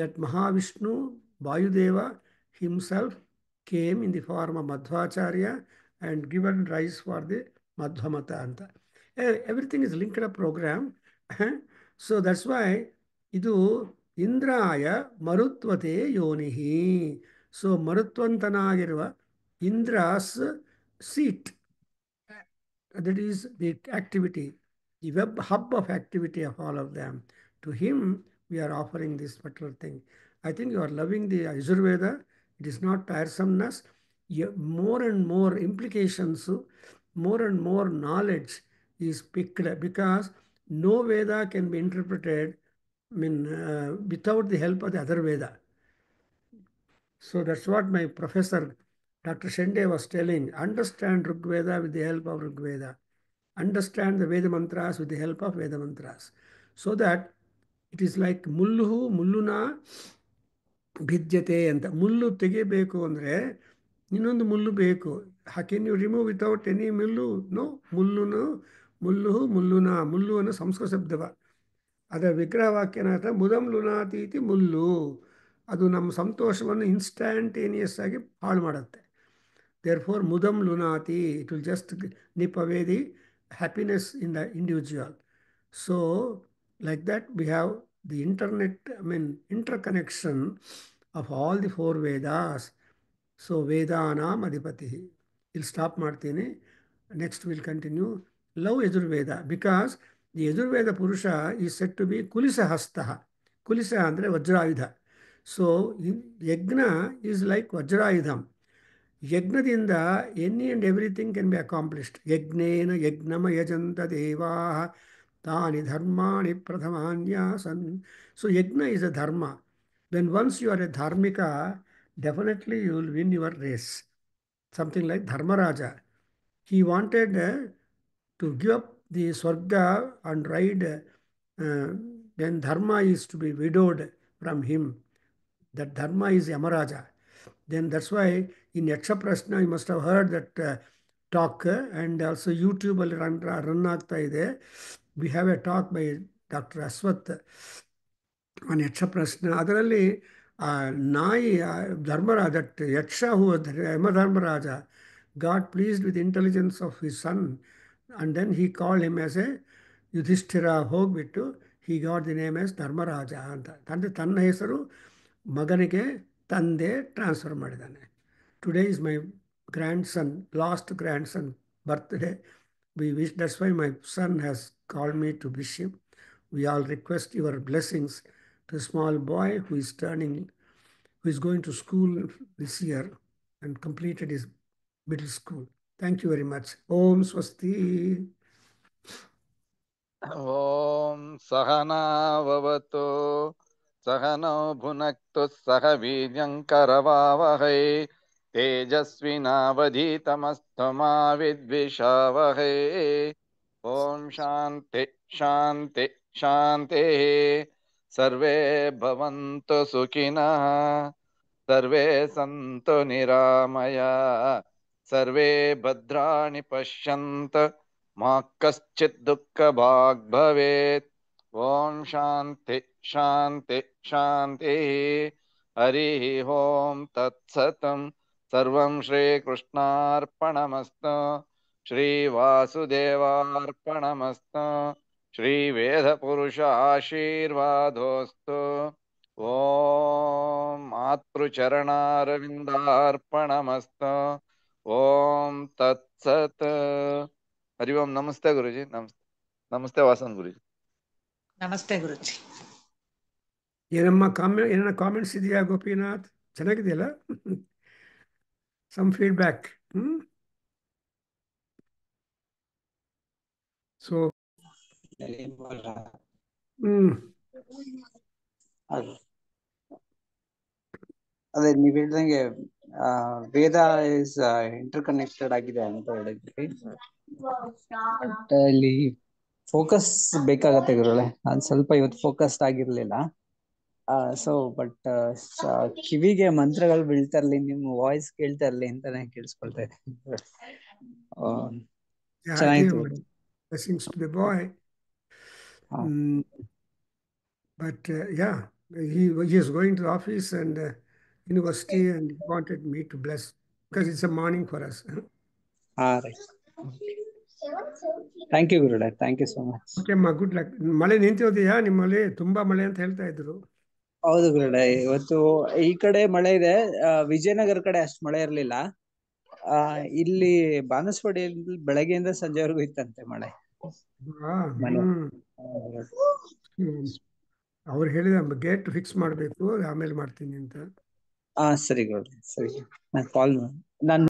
that Mahavishnu Vayudeva himself came in the form of Madhvacharya and given rise for the Madhvamata anta. Everything is linked up program. So that's why idu Indraya Marutvate Yonihi. So Marutvantanagirva Indra's seat. That is the activity, the web hub of activity of all of them. To him, we are offering this particular thing. I think you are loving the Ayurveda. It is not tiresomeness. More and more implications, more and more knowledge is picked because no Veda can be interpreted without the help of the other Veda. So that's what my professor, Dr. Shende, was telling. Understand Rigveda with the help of Rigveda. Understand the Veda mantras with the help of Veda mantras. So that it is like mulluhu mulluna ಭಿದ್ಯತೆ ಅಂತ. ಮುಳ್ಳು ತೆಗೆಯಬೇಕು ಅಂದರೆ ಇನ್ನೊಂದು ಮುಳ್ಳು ಬೇಕು. How can you remove without any mullu? No. ಮುಳ್ಳುನು ಮುಳ್ಳುಹು ಮುಲ್ಲುನ. ಮುಳ್ಳು ಅನ್ನೋ ಸಂಸ್ಕೃತ ಶಬ್ದವ. ಅದರ ವಿಗ್ರಹವಾಕ್ಯನಾಥ ಮುದಂ ಲುನಾತೀತಿ ಮುಳ್ಳು. ಅದು ನಮ್ಮ ಸಂತೋಷವನ್ನು ಇನ್ಸ್ಟ್ಯಾಂಟೇನಿಯಸ್ ಆಗಿ ಹಾಳು ಮಾಡುತ್ತೆ. Therefore, mudam lunati, it will just nip away the happiness in the individual. So, like that, we have the interconnection of all the four Vedas. So, Vedanam Adhipati. We'll stop Martini. Next, we'll continue. Love Yajurveda, because the Yajurveda Purusha is said to be Kulisa Hastaha. Kulisa andre Vajrayudha. So, Yajna is like Vajrayudham. ಯಜ್ಞದಿಂದ any and everything can be accomplished. ಯಜ್ಞೇನ ಯಜ್ಞಮ ಯಜಂತ ದೇವಾ ತಾನಿ ಧರ್ಮಾಣಿ ಪ್ರಥಮಾನ್ಯಾಸನ್. So yajna is a dharma. When once you are a ಧಾರ್ಮಿಕ, definitely you will win your race. Something like Dharmaraja. He wanted to give up the Swarga and ride when Dharma is to be widowed from him. That Dharma is Yamaraja. Then that's why in Yaksha Prashna you must have heard that talk, and also YouTube ಅಲ್ಲಿ run ಆಗ್ತಾ ಇದೆ. We have a talk by Dr. Aswath on Yaksha Prashna. ಅದರಲ್ಲಿ ನಾಯಿ Dharmaraja, that Yaksha who was Yamadharmaraja got pleased with the intelligence of his son, and then he called him as a Yudhishthira ಹೋಗ್ಬಿಟ್ಟು he got the name as Dharmaraja ಅಂತ. ತನ್ನ ಹೆಸರು ಮಗನಿಗೆ ತಂದೆ transfer ಮಾಡಿದ್ದಾನೆ. Today is my grandson, last grandson birthday. We wish, that's why my son has called me to wish him. We all request your blessings to a small boy who is going to school this year and completed his middle school. Thank you very much. Om Swasti. ಓಂ ಸಹನಾ ಭವತು ಸಹನೌ ಭುನಕ್ತು ಸಹ ವೀರ್ಯಂಕರವಾವಹೈ ತೇಜಸ್ವಿನಾವಧೀತಮಸ್ತು ಮಾ ವಿದ್ವಿಷಾವಹೈ. ಓಂ ಶಾಂತಿ ಶಾಂತಿ ಶಾಂತಿ. ಸರ್ವೇ ಭವಂತು ಸುಖಿನಃ ಸರ್ವೇ ಸಂತು ನಿರಾಮಯಾ ಸರ್ವೇ ಭದ್ರಾಣಿ ಪಶ್ಯಂತು ಮಾ ಕಶ್ಚಿತ್ ದುಃಖ ಭಾಗ್ ಭವೇತ್. ಓಂ ಶಾಂತಿ ಶಾಂತಿ ಶಾಂತಿ. ಹರಿ ಓಂ ತತ್ಸತಂ. ಸರ್ವಂ ಶ್ರೀಕೃಷ್ಣಾರ್ಪಣಮಸ್ತು. ಶ್ರೀ ವಾಸುದೇವಾರ್ಪಣಮಸ್ತು. ಶ್ರೀ ವೇದ ಪುರುಷ ಆಶೀರ್ವಾದೋಸ್ತು. ಓಂ ಮಾತೃಚರಣಾರವಿಂದಾರ್ಪಣಮಸ್ತು. ಓಂ ತತ್ಸತ್. ಹರಿ ಓಂ. ನಮಸ್ತೆ ಗುರುಜಿ. ನಮಸ್ತೆ ವಾಸನ್ ಗುರುಜಿ. ನಮಸ್ತೆ ಗುರುಜಿ. ಏನ ಕಾಮೆಂಟ್ಸ್ ಇದೆಯಾ ಗೋಪಿನಾಥ್? ಚೆನ್ನಾಗಿದೆಯಲ್ಲ? Some feedback. ಸೊ ಹ್ಮ್ ಅದೇ ನೀವ್ ಹೇಳ್ದಂಗೆ ವೇದ ಇಸ್ ಇಂಟರ್ ಕನೆಕ್ಟೆಡ್ ಆಗಿದೆ ಅಂತ ಹೇಳಿದ್ರಿ. ಬಟ್ ಇಲ್ಲಿ ಫೋಕಸ್ ಬೇಕಾಗತ್ತೆ ಗುರುಗಳೇ. ನಾನ್ ಸ್ವಲ್ಪ ಇವತ್ತು ಫೋಕಸ್ಡ್ ಆಗಿರ್ಲಿಲ್ಲ. ಸೊ ಬಟ್ ಕಿವಿಗೆ ಮಂತ್ರಗಳು ಬೀಳ್ತಾ ಇರ್ಲಿ, ನಿಮ್ ವಾಯ್ಸ್ ಕೇಳ್ತಾ ಇರ್ಲಿ ಅಂತಾನೆ ಕೇಳಿಸ್ಕೊಳ್ತಾ ಇದ್ದೆ. ಚೆನ್ನಾಗಿತ್ತು. Blessings to the boy. But yeah, he is going to the office and university, and he wanted me to bless because it's a morning for us. Right. Thank you ಗುರುಗಳೇ, thank you so much. Okay ಅಮ್ಮ, good luck. ಮಳೆ ನಿಂತಿದೆಯಾ ನಿಮ್ಮಲ್ಲಿ? ತುಂಬಾ ಮಳೆ ಅಂತ ಹೇಳ್ತಾ ಇದ್ರು. ಹೌದು ಗುರುಗಳೇ, ಇವತ್ತು ಈ ಕಡೆ ಮಳೆ ಇದೆ. ವಿಜಯನಗರ ಕಡೆ ಅಷ್ಟು ಮಳೆ ಇರ್ಲಿಲ್ಲ. ಇಲ್ಲಿ ಬಾನಸವಾಡಿಯಲ್ಲಿ ಬೆಳಗ್ಗೆಯಿಂದ ಸಂಜೆವರೆಗೂ ಇತ್ತಂತೆ ಮಳೆ. ಅವ್ರು ಹೇಳಿದ ಗೇಟ್ ಫಿಕ್ಸ್ ಮಾಡ್ಬೇಕು, ಆಮೇಲೆ ಮಾಡ್ತೀನಿ ಅಂತ. ಸರಿ ಗುರುಗಳೇ, ಸರಿ. ನಾನು ಕಾಲ್ ನಾನು